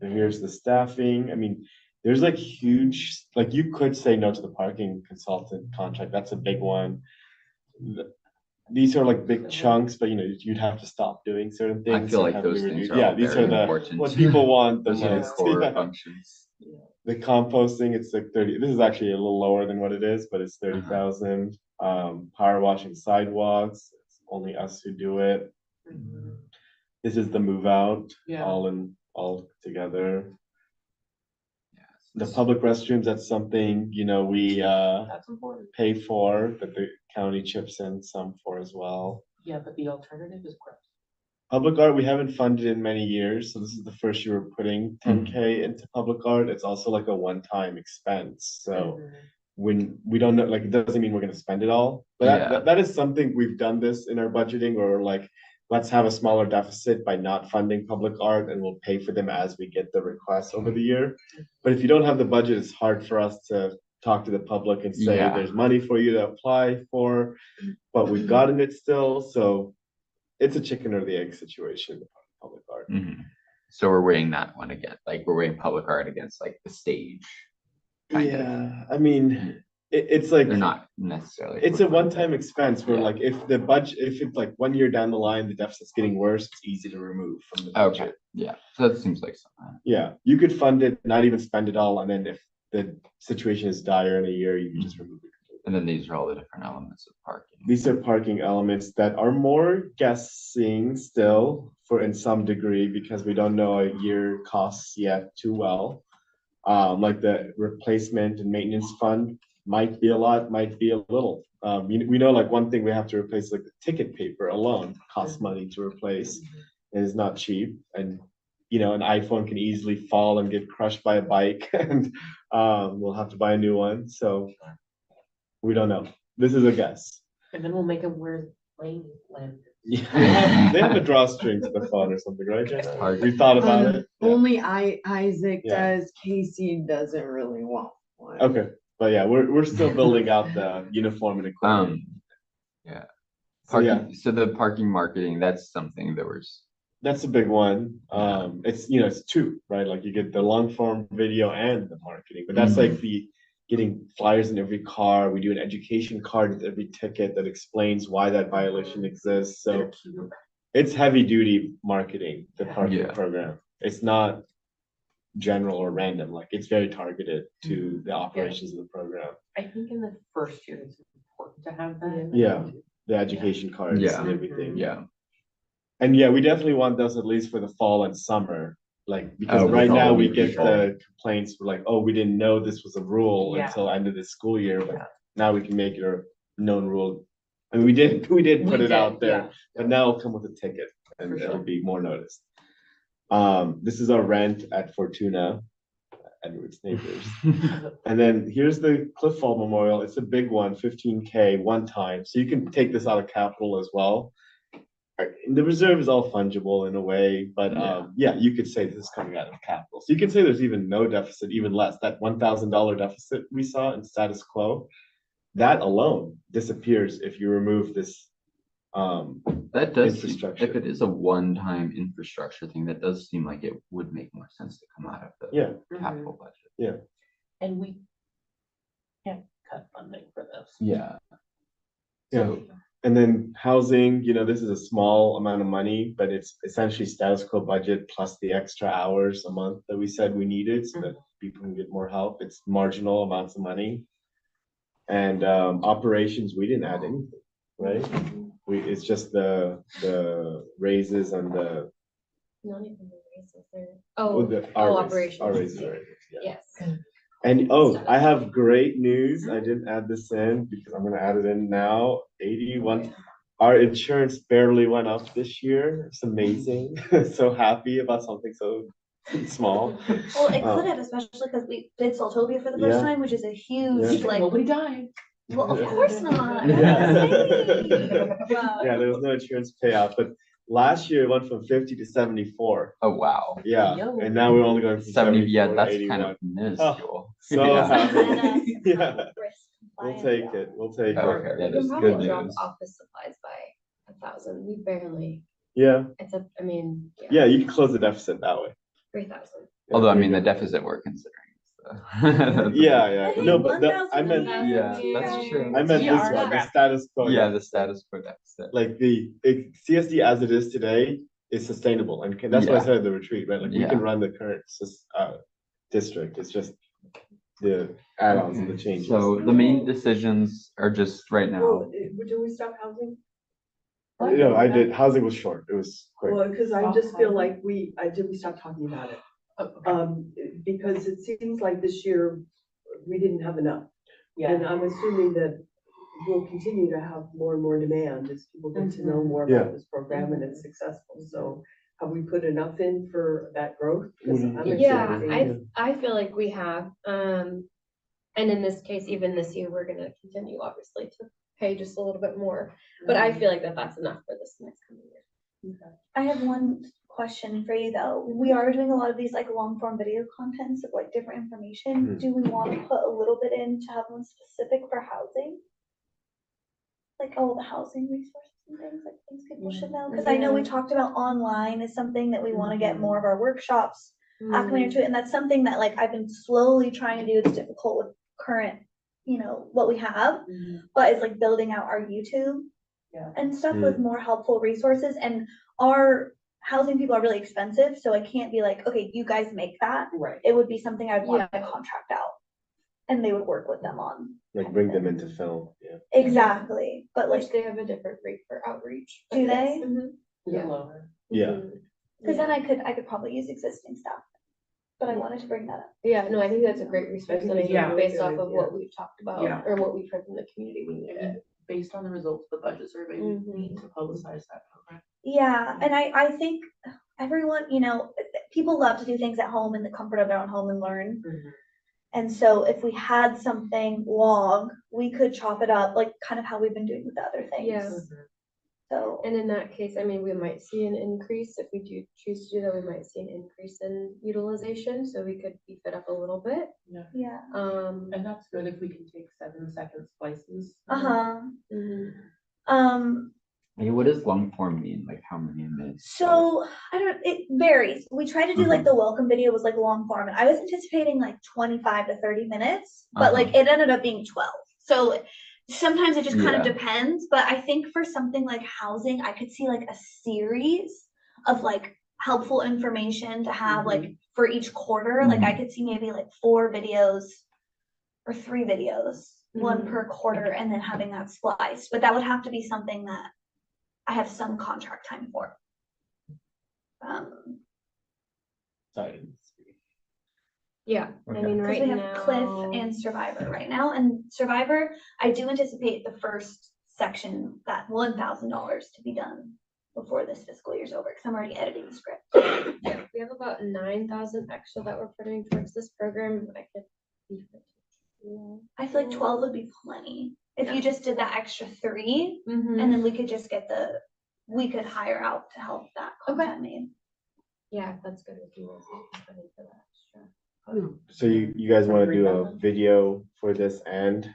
Here's the staffing. I mean, there's like huge, like you could say no to the parking consultant contract. That's a big one. These are like big chunks, but you know, you'd have to stop doing certain I things. feel you'd like have to those reduce- things are Yeah, all these very are the, important. what people want the Those are the most. core Yeah. functions. The composting, it's like 30, this is actually a little lower than what it is, but it's 30,000. Power washing sidewalks, it's only us who do it. Mhm. This is the move out, Yeah. all together. Yes, The this- public restrooms, that's something, you know, we That's important. pay for, but the county chips in some for as well. Yeah, but the alternative is gross. Public art, we haven't funded in many years, so this is the first year we're putting 10K into public art. It's also like a one-time expense, so Mhm. when we don't know, like, it doesn't mean we're gonna spend it all. But Yeah. that is something we've done this in our budgeting, or like, let's have a smaller deficit by not funding public art, and we'll pay for them as we get the requests over the year. But if you don't have the budget, it's hard for us to talk to the public and say, Yeah. there's money for you to apply for, but we've gotten it still, so it's a chicken or the egg situation, public art. Mhm. So we're weighing that one again, like we're weighing public art against like the stage. Kind of. Yeah, I mean, it's like. They're not necessarily. It's a one-time expense where Yeah. like, if the budget, if it's like 1 year down the line, the deficit's getting worse, it's easy to remove from the Okay, budget. yeah, so that seems like something. Yeah, you could fund it, not even spend it all, and then if the situation is dire in a year, you can just remove it. And then these are all the different elements of parking. These are parking elements that are more guessing still for in some degree, because we don't know a year costs yet too well. Like the replacement and maintenance fund might be a lot, might be a little. We know like one thing we have to replace, like the ticket paper alone costs money to replace. And is not cheap, and you know, an iPhone can easily fall and get crushed by a bike and we'll have to buy a new one, so we don't know. This is a guess. And then we'll make them wear lane land. Yeah, they have a drawstring to the phone or something, right, Jenna? Hard. We thought about it. Yeah. Only Isaac Yeah. does, Casey doesn't really want one. Okay, but yeah, we're still building out the uniform and equipment. Yeah. So, yeah. Parking, so the parking marketing, that's something that was, That's a big one. Yeah. It's, you know, it's two, right? Like you get the long form video and the marketing, but that's like the getting flyers in every car. We do an education card with every ticket that explains why that violation exists. So it's heavy duty marketing, the parking Yeah. program. It's not general or random, like it's very targeted to the operations of the program. I think in the first year, it's important to have that. Yeah, the education cards Yeah. and everything. Yeah. And yeah, we definitely want those at least for the fall and summer, like, because Oh, with right all now the we new get people. the complaints for like, oh, we didn't know this was a rule Yeah. until end of the school year, but Yeah. now we can make it a known rule. I mean, we did put it out there, but now it'll come with a ticket and For it'll sure. be more noticed. This is our rent at Fortuna, Edward's neighbors. And then here's the Cliff Fall Memorial. It's a big one, 15K one time. So you can take this out of capital as well. The reserve is all fungible in a way, but yeah, you could say this is coming out of capital. So you can say there's even no deficit, even less. That $1,000 deficit we saw in status quo, that alone disappears if you remove this That does, seem- infrastructure. if it is a one-time infrastructure thing, that does seem like it would make more sense to come out of the Yeah. capital budget. And we can't cut funding for this. Yeah. Yeah. So, And then housing, this is a small amount of money, but it's essentially status quo budget plus the extra hours a month that we said we needed so that people can get more help. It's marginal amounts of money. And operations, we didn't add anything, right? It's just the raises and the Not even the raises there. our operations. Our raises, yeah. Yes. And I have great news. I didn't add this in because I'm gonna add it in now. 81. Our insurance barely went up this year. It's amazing. So happy about something so small. Well, it could have, especially because we did Soltopia for the first Yeah. time, which is a huge, Yeah. like, Nobody died. well, of course not. Yeah. Wow. Yeah, there was no insurance payout, but last year it went from 50 to 74. oh, wow. Yeah, Yo. and now we're only going from 70, 74 yeah, to that's 81. kind of minuscule. So Yeah. happy. Yeah, Risk we'll compliance, take yeah. it. We'll take it. Okay, that We is can good probably drop news. office supplies by 1,000. We barely, Yeah, yeah, you can close the deficit that way. 3,000. Although, I there mean, you the go. deficit we're considering. So. Yeah. Hey, No, but I 1,000 meant, Yeah, that's true. I meant We this are one, the strapped. status quo. Yeah, the deficit. status quo deficit. Like the CSD as it is today is sustainable, and that's what I Yeah. said at the retreat, right? Like we Yeah. can run the current district. It's just the add-ons and the changes. So the main decisions are just right now. Do we stop housing? I did. Housing was short. It was quick. Well, because I just feel like we stop talking about it. Oh, okay. Because it seems like this year we didn't have enough. Yeah. And I'm assuming that we'll continue to have more and more demand as people get to know more Yeah. about this program and it's successful. So have we put enough in for that growth? 'Cause What do you I'm think? Yeah, expecting- I feel like we have, and in this case, even this year, we're gonna continue obviously to pay just a little bit more. But I feel like that's enough for this next coming year. I have one question for you though. We are doing a lot of these like long form video contents of like different information. Mhm. Do we want to put a little bit in to have one specific for housing? Like, oh, the housing resources and things, like things people should know? Because I know we Yeah. talked about online is something that we want to get more of our workshops acclimated to. And that's something that like I've been slowly trying to do. It's difficult with current, what we have, but it's like building out our YouTube Yeah. and stuff with more helpful resources. And our housing people are really expensive, so I can't be like, okay, you guys make that. Right. It would be something I'd want to Yeah. contract out, and they would work with them on. Like bring them into film. Yeah. Exactly, but like, Which they have a different rate for outreach. Do they? Mhm. Is Yeah. it lower? Yeah. Mhm. because then I could probably use existing stuff. But I wanted to bring that up. Yeah, no, I think that's a great resource, and I think Yeah. based off of what we've talked about, Yeah. or what we've heard from the community, we need it. Based on the results of the budget survey, we need to publicize that program. Yeah, and I think everyone, people love to do things at home in the comfort of their own home and learn. And so if we had something long, we could chop it up, like kind of how we've been doing with the other things. Yeah. So, And in that case, I mean, we might see an increase, if we do choose to do that, we might see an increase in utilization, so we could beef it up a little bit. yeah. And that's good if we can take 7-second slices. Uh-huh. Mhm. Hey, what does long form mean? Like how many minutes? So, I don't, it varies. We tried to do like the welcome video was like long form, and I was anticipating like 25 to 30 minutes, but like it ended up being 12. So sometimes it just kind of Yeah. depends, but I think for something like housing, I could see like a series of like helpful information to have like for each quarter. Like I could see maybe like 4 videos or 3 videos, one per quarter, and then having that spliced. But that would have to be something that I have some contract time for. Sorry. Yeah, I Okay. mean, Because right we have now. Cliff and Survivor right now, and Survivor, I do anticipate the first section, that $1,000 to be done before this fiscal year's over, because I'm already editing the script. Yeah, we have about 9,000 extra that we're putting towards this program. I could. beef it to I feel like 12 would be plenty. If you just did that extra 3, 12. Mhm. and then we could just get we could hire out to help that content made. Yeah, if that's good with you. Liz, we can put in for that extra. So you guys want to do a video for this and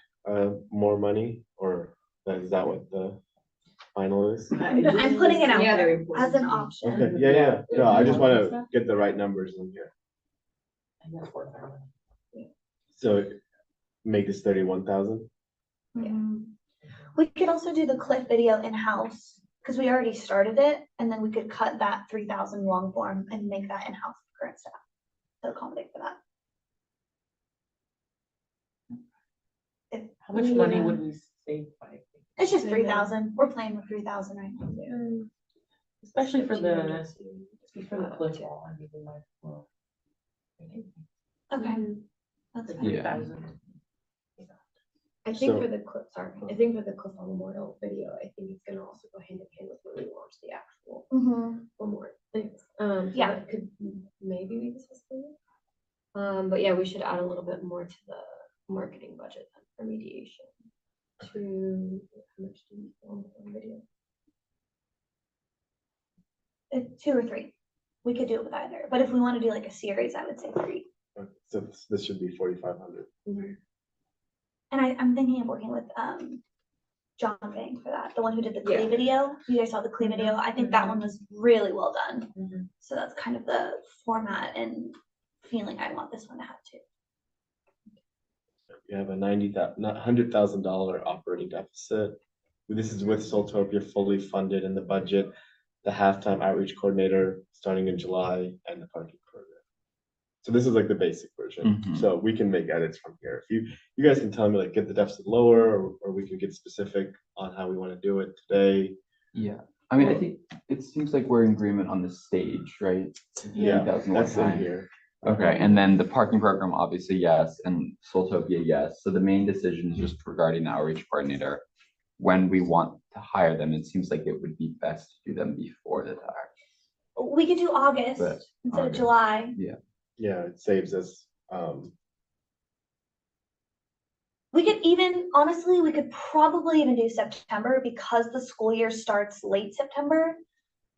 more money, or is that what the final is? I'm putting it out Yeah. there as an option. Okay, yeah. No, I just want to get the right numbers in here. And that's worth it. So make this 31,000. Mhm. We could also do the Cliff video in-house, because we already started it, and then we could cut that 3,000 long form and make that in-house with current staff to accommodate for that. How much money would we save by? It's just 3,000. We're playing with 3,000 right now. Especially for the cliff wall, I mean, like, well. Okay, that's fine. Yeah. 3,000. I think So- for the clip, sorry, I think for the clip on Memorial video, I think it's gonna also go hand in hand with when we launch the actual Mhm. Memorial things. So Yeah. that could maybe be this fiscal year. But yeah, we should add a little bit more to the marketing budget then for mediation. To, how much do we film on video? 2 or 3. We could do it with either, but if we want to do like a series, I would say 3. So this should be 4,500. And I'm thinking of working with John Vang for that, the one who did the Clee Yeah. video. You guys saw the Clee video. I think that one was really well done. Mhm. So that's kind of the format and feeling I want this one to have too. You have a $100,000 operating deficit. This is with Soultopia fully funded in the budget, the halftime outreach coordinator starting in July, and the parking program. So this is like the basic version. Mhm. So we can make edits from here. If you guys can tell me like get the deficit lower, or we can get specific on how we want to do it today. Yeah, I mean, I think it seems like we're in agreement on the stage, right? Yeah, 8,000 more that's in time. here. Okay, and then the parking program, obviously, yes, and Soultopia, yes. So the main decision is just regarding the outreach coordinator. When we want to hire them, it seems like it would be best to do them before the tax. We could do August But instead of August. July. Yeah, it saves us. We could even, honestly, we could probably even do September because the school year starts late September.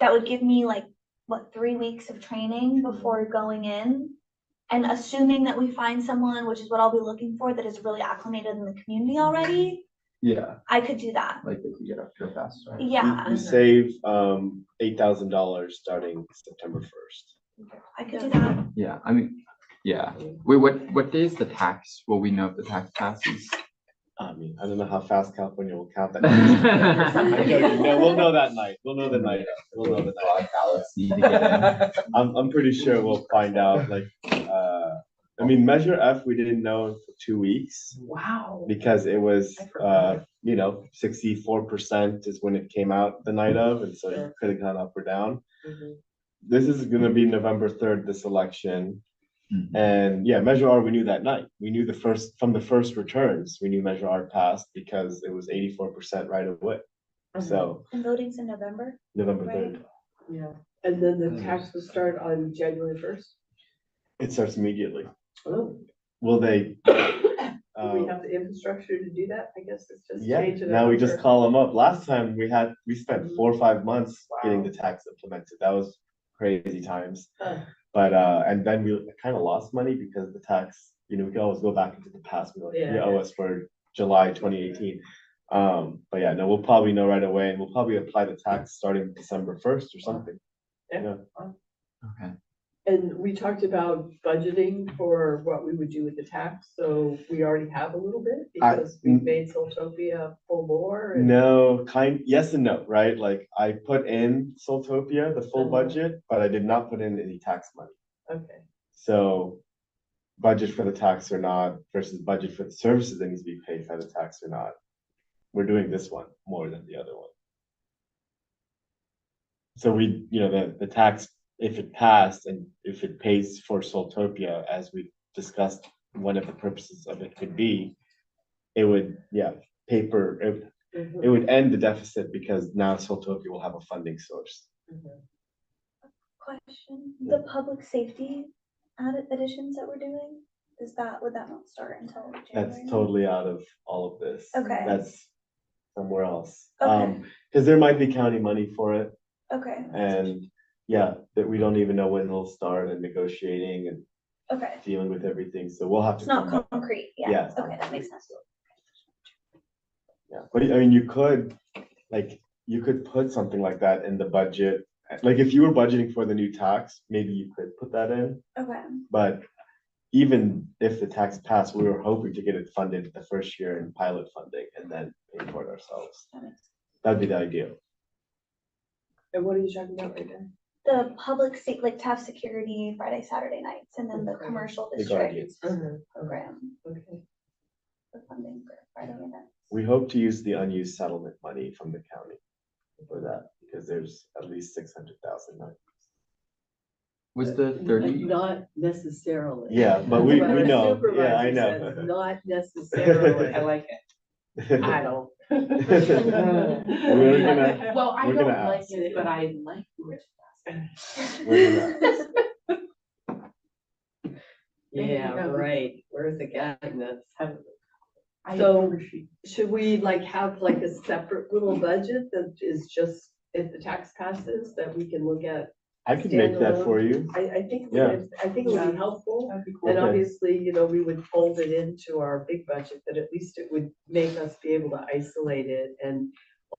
That would give me like, what, 3 weeks of training before going in? And assuming that we find someone, which is what I'll be looking for, that is really acclimated in the community already, Yeah, I could do that. like if we get up to a fast start. Yeah, You save $8,000 starting September 1st. I could do that. Yeah, I mean, yeah. Wait, what day is the tax? Will we know if the tax passes? I mean, I don't know how fast California will count that. I'm joking. No, we'll know that night. We'll know the night. We'll know the night. Need to get in. I'm pretty sure we'll find out, like, I mean, Measure F, we didn't know for 2 weeks Wow. because it was, I forgot. 64% is when it came out the night of, and so it could have gone up or down. Mhm. This is gonna be November 3rd, this election. Mhm. And yeah, Measure R, we knew that night. We knew from the first returns, we knew Measure R passed because it was 84% right away. So And voting's in November. November Right. 3rd, Yeah. And then the tax will start on January 1st. it starts immediately. Oh, Will they? do we have the infrastructure to do that? I guess it's just Yeah, changing. now we just call. call them up. Last time we spent 4 or 5 months getting the tax implemented. That was crazy times. But and then we kind of lost money because the tax, we can always go back into the past. We're like, you Yeah. owe us for July 2018. But yeah, no, we'll probably know right away, and we'll probably apply the tax starting December 1st or something. Yeah. Okay. And we talked about budgeting for what we would do with the tax, so we already have a little bit because we've made Soultopia full bore. And No, yes and no, right? Like I put in Soultopia, the full budget, but I did not put in any tax money. Okay, So budget for the tax or not versus budget for the services that needs to be paid by the tax or not. We're doing this one more than the other one. So we, the tax, if it passed and if it pays for Soultopia, as we discussed, one of the purposes of it could be, it would, it would end the deficit because now Soultopia will have a funding source. Question, the public safety additions that we're doing, would that not start until January? That's totally out of all of this. Okay. That's somewhere else. Okay. Because there might be county money for it, Okay, and yeah, that we don't even know when they'll start and negotiating and okay, dealing with everything, so we'll have to. it's not come back. concrete, Yeah, yeah, it's not okay, that makes sense. Yeah, but I mean, you could put something like that in the budget. Like if you were budgeting for the new tax, maybe you could put that in, Okay, but even if the tax passed, we were hoping to get it funded the first year in pilot funding and then pay for it ourselves. that makes That'd be the ideal. and what are you talking about right now? the public like to have security Friday, Saturday nights, and then the Okay. commercial The district guardians. program Okay, for funding for Friday events. We hope to use the unused settlement money from the county for that, because there's at least 600,000. Was the 30? not necessarily. Yeah, but we What our know, yeah, supervisor I says, know. Not necessarily. I like it. I don't. We're gonna, Well, I we're don't gonna like ask. it, but I like it. we're gonna, Yeah, Yeah. right, where's the guidance? I So- appreciate. Should we have a separate little budget that is just, if the tax passes, that we can look at? I could make that for you. I think, Yeah. I think it would be helpful. That'd be cool. And Okay. obviously, we would fold it into our big budget, but at least it would make us be able to isolate it and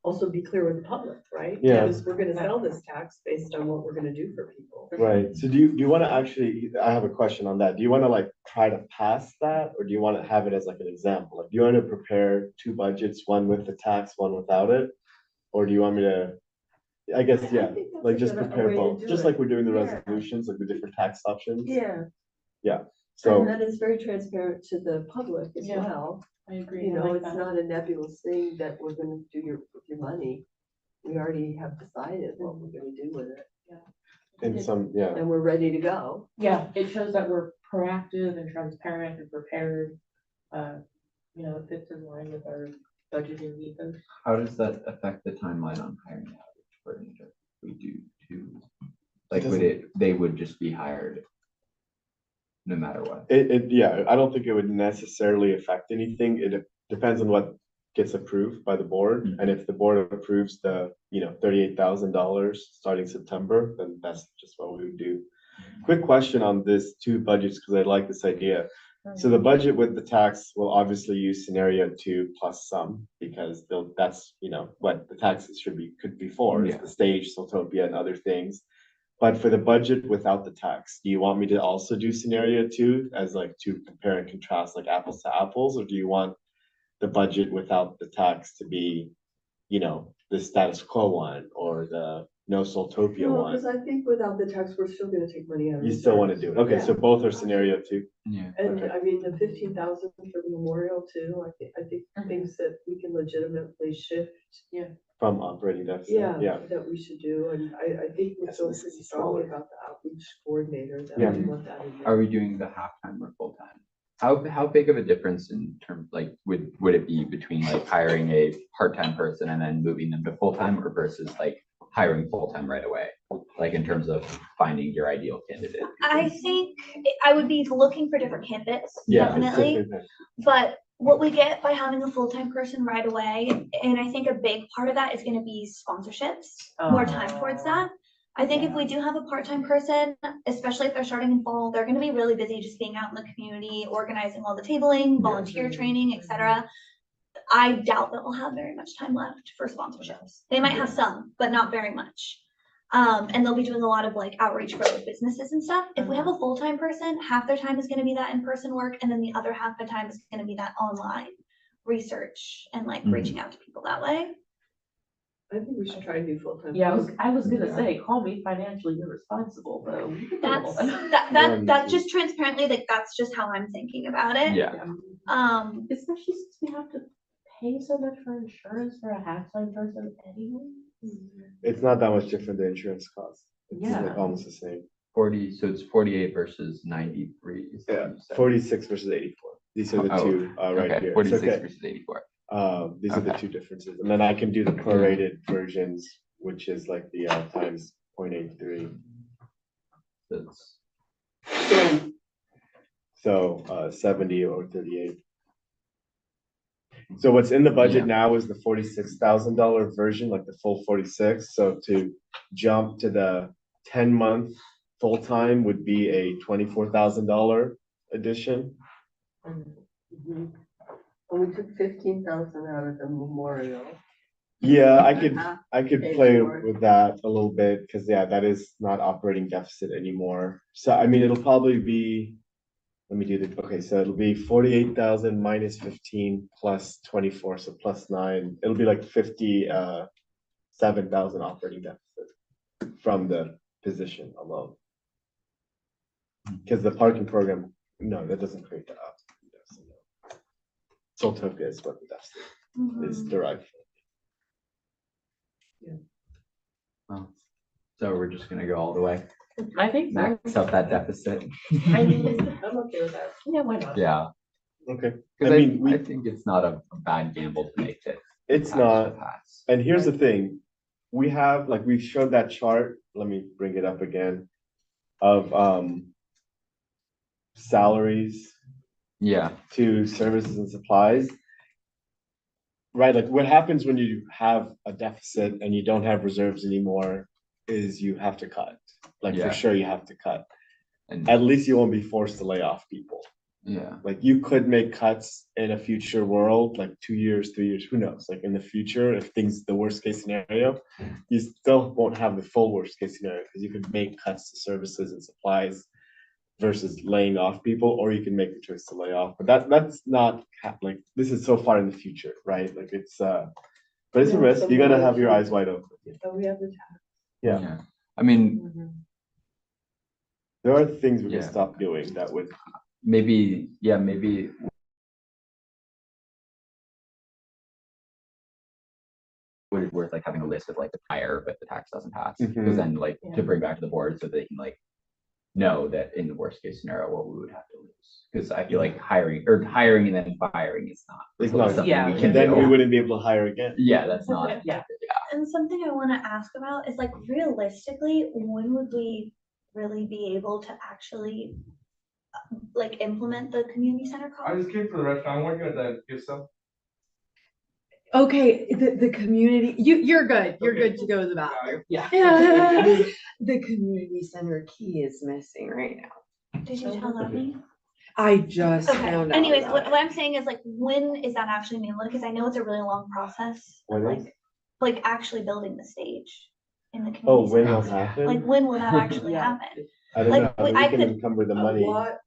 also be clear with the public, right? Yeah. Because we're gonna sell this tax based on what we're gonna do for people. Right, so do you wanna actually, I have a question on that. Do you wanna try to pass that, or do you wanna have it as an example? Like, do you wanna prepare two budgets, one with the tax, one without it? Or do you want me to, I guess, I yeah, think that's a just good prepare way to both, do just it. like we're doing the Yeah. resolutions, like the different tax options? Yeah, So, and that is very transparent to the public as Yeah. well. I agree. I like It's that. not a nebulous thing that we're gonna do with your money. We already have decided what we're gonna do with it, in some, yeah, and we're ready to go. Yeah, it shows that we're proactive and transparent and prepared. It fits in line with our budgeting ethos. How does that affect the timeline on hiring the average coordinator? We do too. Like, they would just be hired no matter what. yeah, I don't think it would necessarily affect anything. It depends on what gets approved by the board, Mhm. and if the board approves the, $38,000 starting September, then that's just what we would do. Quick question on this two budgets, because I like this idea. So the budget with the tax will obviously use scenario 2 plus some, because that's, what the taxes could be for, is Yeah. the stage, Soultopia and other things. But for the budget without the tax, do you want me to also do scenario 2 as to compare and contrast like apples to apples, or do you want the budget without the tax to be, the status quo one or the no Soultopia No, one? because I think without the tax, we're still gonna take money out of. You still want to reserves. do it? Okay, so Yeah. both are scenario 2. Yeah. And Okay. I mean, the 15,000 for the memorial too, I think Mhm. things that we can legitimately shift. From operating deficit, yeah. That we should do, and I think we Yes, feel this pretty is strongly smaller. about the outreach coordinator, that Yeah. we want that in there. Are we doing the half-time or full-time? How big of a difference in terms, would it be between hiring a part-time person and then moving them to full-time, or versus hiring full-time right away? In terms of finding your ideal candidate? I think I would be looking for different candidates, Yeah, It's definitely. different. But what we get by having a full-time person right away, and I think a big part of that is gonna be sponsorships, more time towards that. I think if we do have a part-time person, especially if they're starting in fall, they're gonna be really busy just being out in the community, organizing all the tabling, volunteer training, etc. I doubt that we'll have very much time left for sponsorships. They might have some, but not very much. And they'll be doing a lot of like outreach for other businesses and stuff. If we have a full-time person, half their time is gonna be that in-person work, and then the other half the time is gonna be that online research and like reaching out to people that way. I think we should try and do full-time. Yeah, I was gonna say, call me financially irresponsible, but we can do That's, all that. that's just transparently, like, that's just how I'm thinking about it. Yeah, Especially since we have to pay so much for insurance for a half-time person anyway. It's not that much different, the insurance cost. It's like Yeah. almost the same. 40, so it's 48 versus 93. is what Yeah, you said. 46 versus 84. These are the Oh, two right Okay, here. It's 46 okay. versus 84. These are the Okay. two differences. And then I can do the prorated versions, which is like the times 0.83. That's, So 70 or 38. So what's in the budget Yeah. now is the $46,000 version, like the full 46. So to jump to the 10-month full-time would be a $24,000 addition. Mhm. And we took 15,000 out of the memorial. Yeah, I Uh-huh. could Pay play for it. with that a little bit, because yeah, that is not operating deficit anymore. So I mean, it'll probably be, let me do the, okay, so it'll be 48,000 minus 15 plus 24, so plus 9. It'll be like 57,000 operating deficit from the position alone. Because the parking program, no, that doesn't create the deficit. Soltopia is what the deficit is Mhm. derived from. oh. So we're just gonna go all the way, I think so. max out that deficit. I mean, I'm okay with that. yeah, why not? Yeah, Okay, because I mean, I think it's not a bad gamble to make it. it's pass or not. pass. And here's the thing, we have, like, we showed that chart, let me bring it up again, of salaries Yeah, to services and supplies. Right, like what happens when you have a deficit and you don't have reserves anymore is you have to cut. Like Yeah. for sure you have to cut. and At least you won't be forced to lay off people. yeah, Like you could make cuts in a future world, like 2 years, 3 years, who knows? Like in the future, if things, the worst case scenario, you still won't have the full worst case scenario because you could make cuts to services and supplies versus laying off people, or you can make the choice to lay off. But that's not like, this is so far in the future, right? Like it's but it's a Yeah, risk. You gotta have your somewhere. eyes wide open. So we have the tax. Yeah. I mean, There are things we can Yeah. stop doing that would, maybe would it worth like having a list of like the prior, but the tax doesn't pass, Mhm. because then like Yeah. to bring back to the board so they can like know that in the worst case scenario, what we would have to lose. Because I feel like hiring and then firing is not. It's really not- something Yeah. we can then we do. wouldn't be able to hire again. Yeah, that's not, Yeah. And something I wanna ask about is like realistically, when would we really be able to actually like implement the community center I cost? just came for the restaurant. I'm working at the gift shop. Okay, the community, you're good. You're Okay. good to go to the bathroom. Yeah. The community center key is missing right now. Did you tell me? I just Okay, found out. anyways, about what I'm saying is like, when is that actually being loaded? Cause I know it's a really long process. of, When is? like actually building the stage in the Oh, community when center. will happen? Like, when will that actually Yeah. happen? I don't like, know, but I we can could- encumber the A money. lot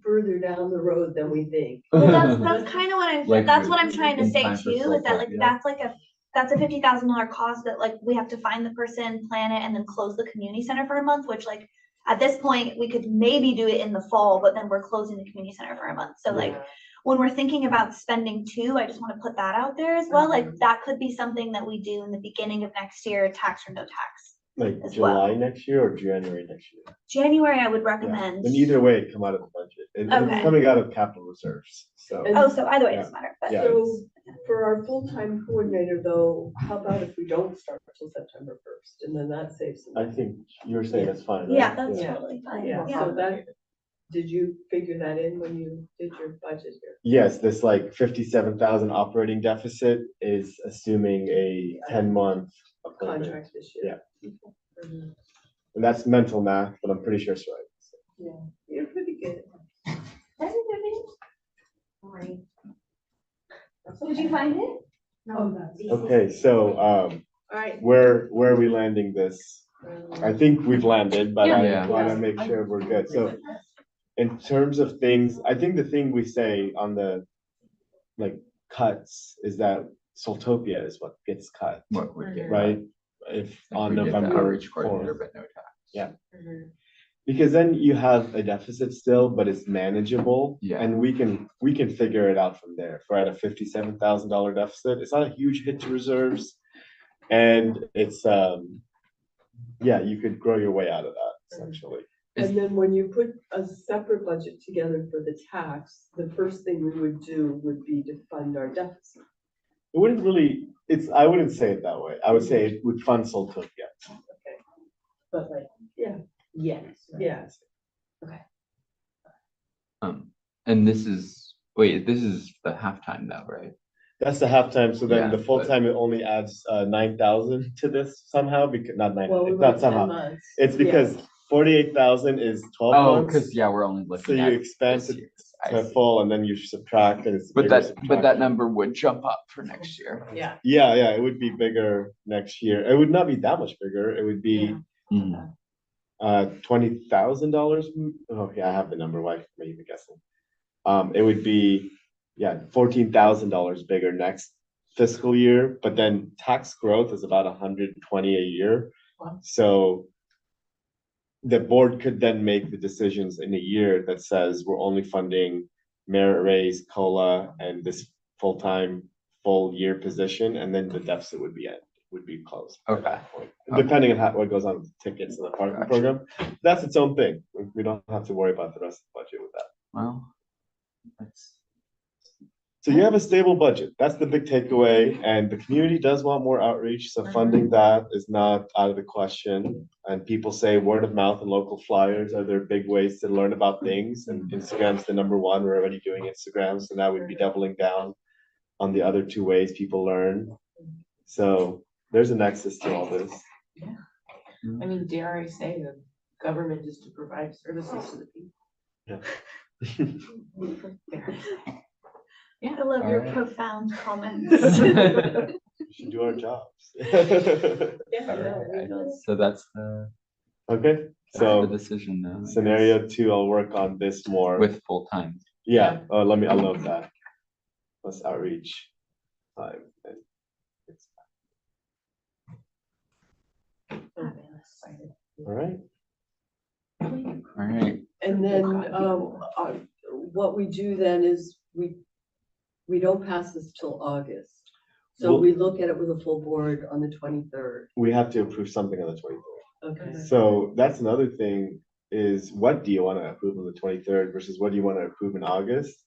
further down the road than we think. Well, that's kind of what I'm, Like, that's what I'm trying to in say time for too, is that like, Soultopia. that's a $50,000 cost that like, we have to find the person, plan it, and then close the community center for a month, which like, at this point, we could maybe do it in the fall, but then we're closing the community center for a month. So like, when we're thinking about spending too, I just want to put that out there as well. Like, that could be something that we do in the beginning of next year, tax or no tax. Like as July well. next year or January next year? January, I would Yeah. recommend. And either way, it'd come out of the budget. It's Okay. coming out of capital reserves, so. And- Oh, so either way, it Yeah. doesn't matter, but. Yeah. So for our full-time coordinator though, how about if we don't start until September 1st, and then that saves some. I think you were saying that's fine, right? Yeah, that's Yeah. totally fine. Yeah, Yeah. so that, did you figure that in when you did your budget here? Yes, this like 57,000 operating deficit is assuming a 10-month appointment. Contract this year? Mhm. And that's mental math, but I'm pretty sure it's right. Yeah, you're pretty good. Right. That's okay. you find it? Oh, that's. Okay, so, All right. where are we landing this? I think we've landed, but Yeah. I wanna make sure we're good. So in terms of things, I think the thing we say on the like cuts is that Soltopia is what gets cut, What would get. right? If on We did the November outreach coordinator, 4th. but no tax. Yeah. Because then you have a deficit still, but it's manageable. Yeah. And we can figure it out from there. If we're at a $57,000 deficit, it's not a huge hit to reserves. And it's, yeah, you could grow your way out of that essentially. And then when you put a separate budget together for the tax, the first thing we would do would be to fund our deficit. It wouldn't really, I wouldn't say it that way. I would say it would fund Soltopia. But like, yeah, Yes. yes. And this is the halftime though, right? That's the halftime. So then Yeah, the full time, it only adds 9,000 to this somehow, because not nine, Well, we not went 10 somehow. months. It's because 48,000 is 12 Oh, months. because yeah, we're only So looking you at expand this it year. I to see. full and then you subtract and it's. But bigger that subtraction. number would jump up for next year. Yeah. Yeah, it would be bigger next year. It would not be that much bigger. It would be Mhm. $20,000. Oh, yeah, I have the number. Why am I even guessing? It would be, yeah, $14,000 bigger next fiscal year, but then tax growth is about 120 a year. Wow. So the board could then make the decisions in a year that says we're only funding merit raise, COLA, and this full-time, full year position, and then the deficit would be closed. at Okay. that point. Depending on what goes on with the tickets and the parking Gotcha. program, that's its own thing. We don't have to worry about the rest of the budget with that. Well, that's. So you have a stable budget. That's the big takeaway. And the community does want more outreach, so funding that is not out of the question. And people say word of mouth and local flyers are their big ways to learn about things. And Instagram's the number one. We're already doing Instagram, so now we'd be doubling down on the other two ways people learn. So there's a nexus to all this. I mean, dare I say that government is to provide services to the people. I love your Alright. profound comments. We should do our jobs. Alright, so that's the So decision now. I guess. scenario 2, I'll work on this more. With full time. Yeah, I'll note that. Plus outreach time. And it's- All right. Alright, And then, what we do then is we don't pass this till August. So Well- we look at it with a full board on the 23rd. We have to approve something on the 23rd. Okay. So that's another thing is what do you want to approve on the 23rd versus what do you want to approve in August?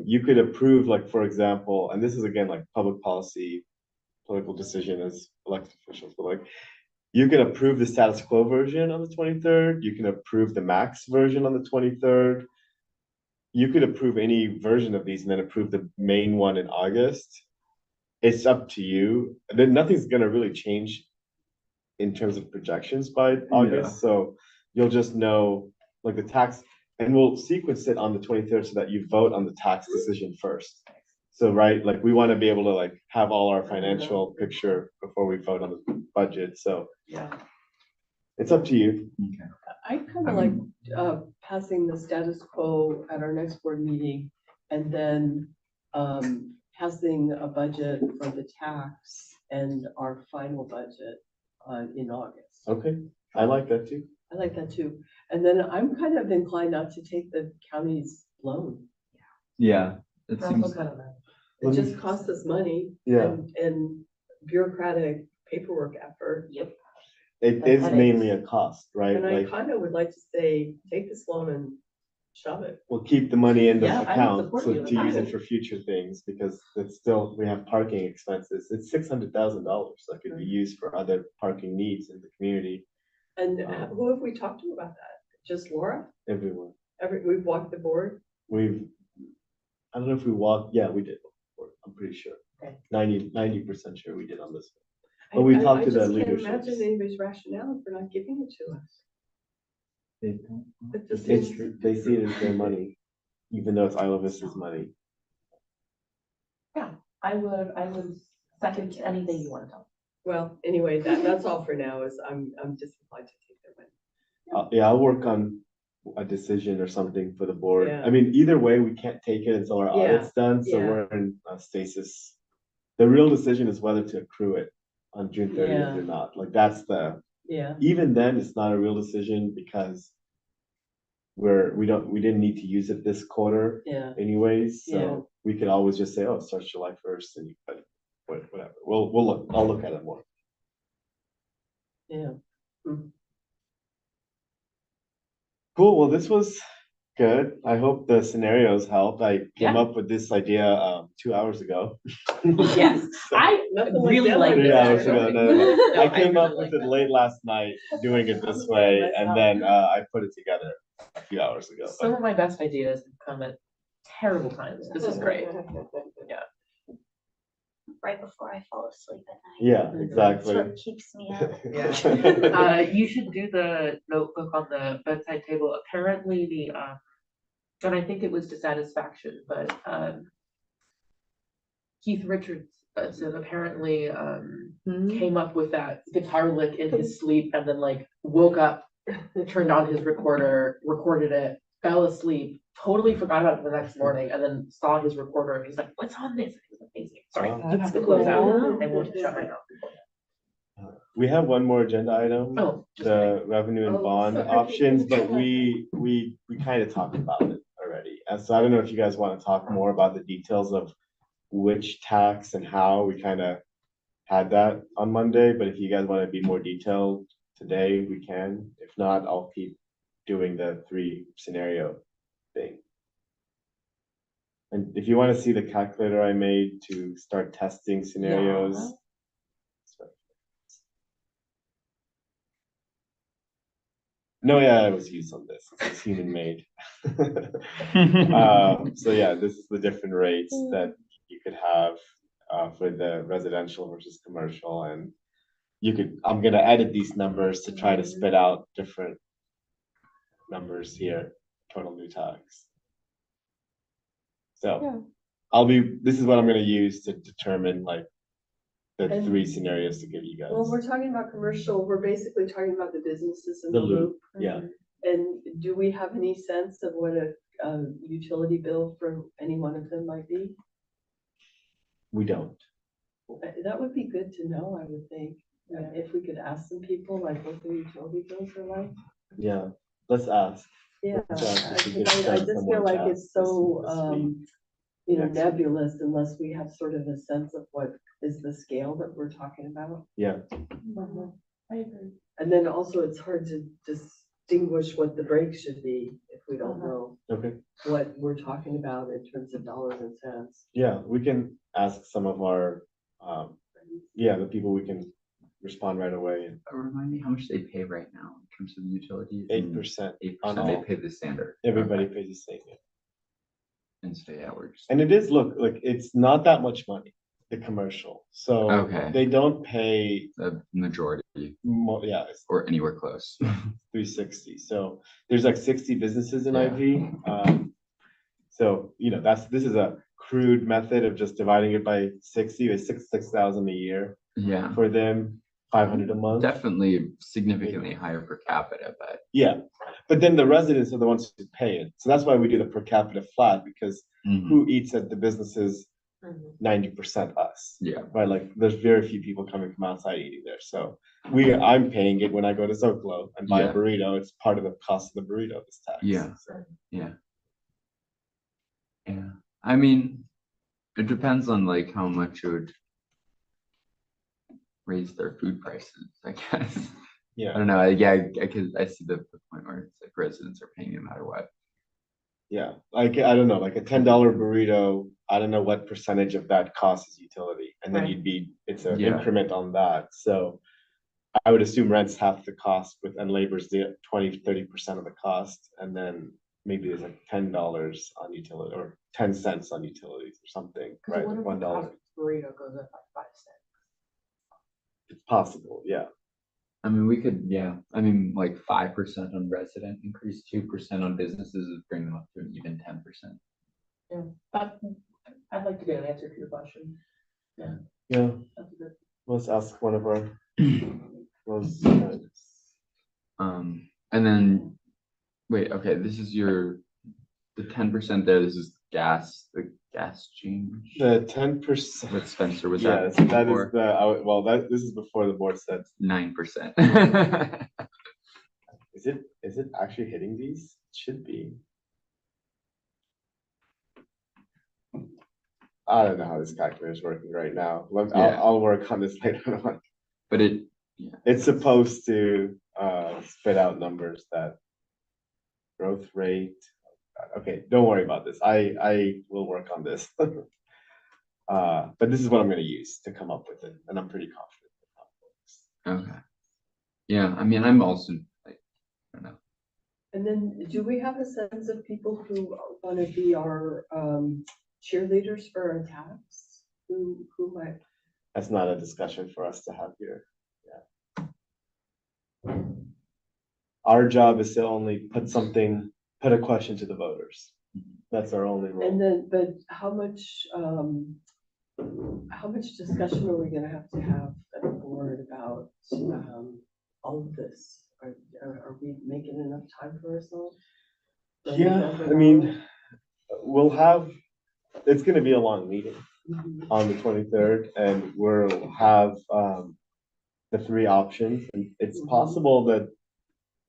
You could approve, like, for example, and this is again like public policy, political decision as elected officials, but like you can approve the status quo version on the 23rd. You can approve the max version on the 23rd. You could approve any version of these and then approve the main one in August. It's up to you. Then nothing's gonna really change in terms of projections by August, so you'll just know like the tax, and we'll sequence it on the 23rd so that you vote on the tax decision first. So, right, like we want to be able to like have all our financial picture before we vote on the budget, so Yeah. it's up to you. I kind of like passing the status quo at our next board meeting and then passing a budget for the tax and our final budget in August. Okay, I like that too. I like that too. And then I'm kind of inclined not to take the county's loan. yeah, it We're seems, also kind of that. It just costs us money. Yeah. And bureaucratic paperwork effort. Yep. It The is headaches. mainly a cost, right? And I Like, kind of would like to say, take this loan and shove it. we'll keep the money in the Yeah, I would account support so you to with use that. it for future things, because it's still, we have parking expenses. It's $600,000 that could be used for other parking needs in the community, And who have we talked to about that? Just Laura? everyone. We've walked the board? I don't know if we walked, yeah, we did. I'm pretty sure. Okay. 90% sure we did on this one. But we talked to the I just can't leaderships. imagine anybody's rationale for not giving it to us. they don't. It just It's, seems- they see it as their money, even though it's Isla Vista's money. I would second anything you want to tell. Well, anyway, that's all for now, is I'm just obliged to take their money. Yeah, I'll work on a decision or something for the board. Yeah. I mean, either way, we can't take it until our Yeah, audit's done, so yeah. we're in stasis. The real decision is whether to accrue it on June 30th Yeah. or not. Like, that's Yeah, even then, it's not a real decision because we didn't need to use it this quarter yeah, anyways, Yeah. so we could always just say, oh, it starts July 1st and whatever. I'll look at it more. yeah. Cool, well, this was good. I hope the scenarios helped. I came Yeah. up with this idea 2 hours ago. Yes, I Nothing like really that. like Three this. hours ago, no. I I came up really with like it late last night, doing it this way, and then I put it together a few hours ago. Some of my best ideas have come at terrible times. This is great. Right before I fall asleep at night. Yeah, That's exactly. what keeps me up. You should do the notebook on the bedside table. Apparently and I think it was dissatisfaction, but Keith Richards said apparently came up with that guitar lick in his sleep and then like woke up, turned on his recorder, recorded it, fell asleep, totally forgot about it the next morning, and then saw his recorder and he's like, "What's on this?" It was amazing. Sorry, Wow. you have to close out. I won't shut my mouth. We have one more agenda item, Oh, just kidding. the revenue and Oh, bond sorry. options, but we kind of talked about it already. And so I don't know if you guys want to talk more about the details of which tax and how. We kind of had that on Monday, but if you guys want to be more detailed today, we can. If not, I'll keep doing the 3 scenario thing. And if you want to see the calculator I made to start testing scenarios. No, yeah, I was used on this. It's human made. So yeah, this is the different rates that you could have for the residential versus commercial, and I'm gonna edit these numbers to try to spit out different numbers here, total new tax. So this is what I'm gonna use to determine like the And- 3 scenarios to give you guys. Well, we're talking about commercial, we're basically talking about the businesses in The the loop, loop. yeah. And do we have any sense of what a utility bill for any one of them might be? We don't. That would be good to know, I would think. If we could ask some people like what their utility bills are like. Yeah, let's ask. Yeah, Yeah, if we could because I send just someone feel like chat it's so, this week. Next week. nebulous unless we have sort of a sense of what is the scale that we're talking about. Yeah, I agree. And then also it's hard to distinguish what the break should be if we don't know okay. what we're talking about in terms of dollars and cents. Yeah, we can ask some of our, the people we can respond right away. Remind me how much they pay right now in terms of the utilities? 8%. 8%, they pay the standard. Everybody Okay. pays the same. Yeah. And so, yeah, we're just. And it is, look, like, it's not that much money, the commercial. So Okay. they don't pay The majority more, yeah, it's or anywhere close. 360. So there's like 60 businesses in Yeah. IV. So, this is a crude method of just dividing it by 60, it's 6,000 a year Yeah, for them, 500 a month. definitely significantly higher per capita, but Yeah, but then the residents are the ones who pay it. So that's why we do the per capita flat, because who eats at the businesses? 90% us, yeah, right? Like there's very few people coming from outside eating there. So I'm paying it when I go to Zocalo and buy a Yeah. burrito. It's part of the cost of the burrito, this tax. Yeah. So, yeah. Yeah, I mean, it depends on like how much it would raise their food prices, I guess. I yeah, don't know, I see the point where it's like residents are paying no matter what. yeah. Like, I don't know, like a $10 burrito, I don't know what percentage of that cost is utility. And then Right. it's an Yeah. increment on that. So I would assume rent's half the cost and labor's the 20-30% of the cost. And then maybe there's like $10 on utility or 10 cents on utilities or something, Because right? what if the $1. cost of burrito goes up by 5 cents? It's possible, yeah. I mean, we could, yeah, I mean, like 5% on resident increase, 2% on businesses is bring them up to an even 10%. But I'd like to get an answer to your question. Yeah, That's a good. let's ask one of our. Those, And then, wait, okay, this is the 10% there, this is the gas change. the 10%. With Spencer, was that Yes, that is before? well, this is before the board said. 9%. Is it actually hitting these? It should be. I don't know how this calculator is working right now. Yeah. I'll work on this later on. But It's supposed to spit out numbers that growth rate. Okay, don't worry about this. I will work on this. But this is what I'm gonna use to come up with it, and I'm pretty confident with how it works. okay. Yeah, I mean, I'm also like, I don't know. And then do we have a sense of people who want to be our cheerleaders for our tax? Who might? That's not a discussion for us to have here. Yeah. Our job is to only put a question to the voters. That's our only role. And then, but how much discussion are we gonna have at the board about all of this? Are we making enough time for ourselves? Yeah, I mean, it's gonna be a long meeting on the 23rd, and we'll have the three options, and it's possible that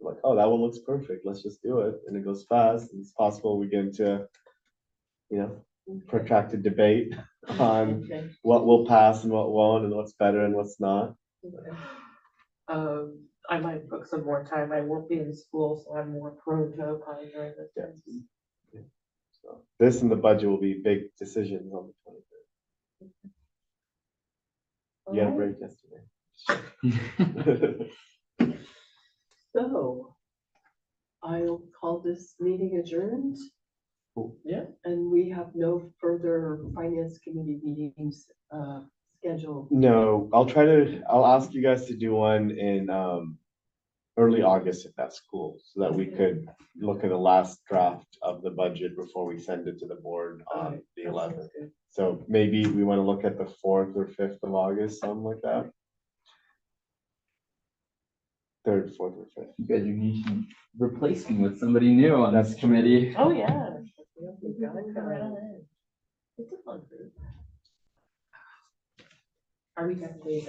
like, oh, that one looks perfect, let's just do it, and it goes fast, and it's possible we get into, protracted debate on Okay. what will pass and what won't, and what's better and what's not. Okay. I might book some more time. I won't be in school, so I'm more prone to opine during this. Yes. Yeah. So this and the budget will be big decisions on the 23rd. You had a break yesterday. So I'll call this meeting adjourned. Cool. Yeah, and we have no further finance committee meetings scheduled. No, I'll ask you guys to do one in early August if that's cool, so that we could look at the last draft of the budget before we send it to the board on the 11th. So maybe we want to look at the 4th or 5th of August, something like that. 3rd, 4th, or 5th. You guys are needing replacing with somebody new on this That's committee. Oh, yeah. It's a fun group. Are we technically?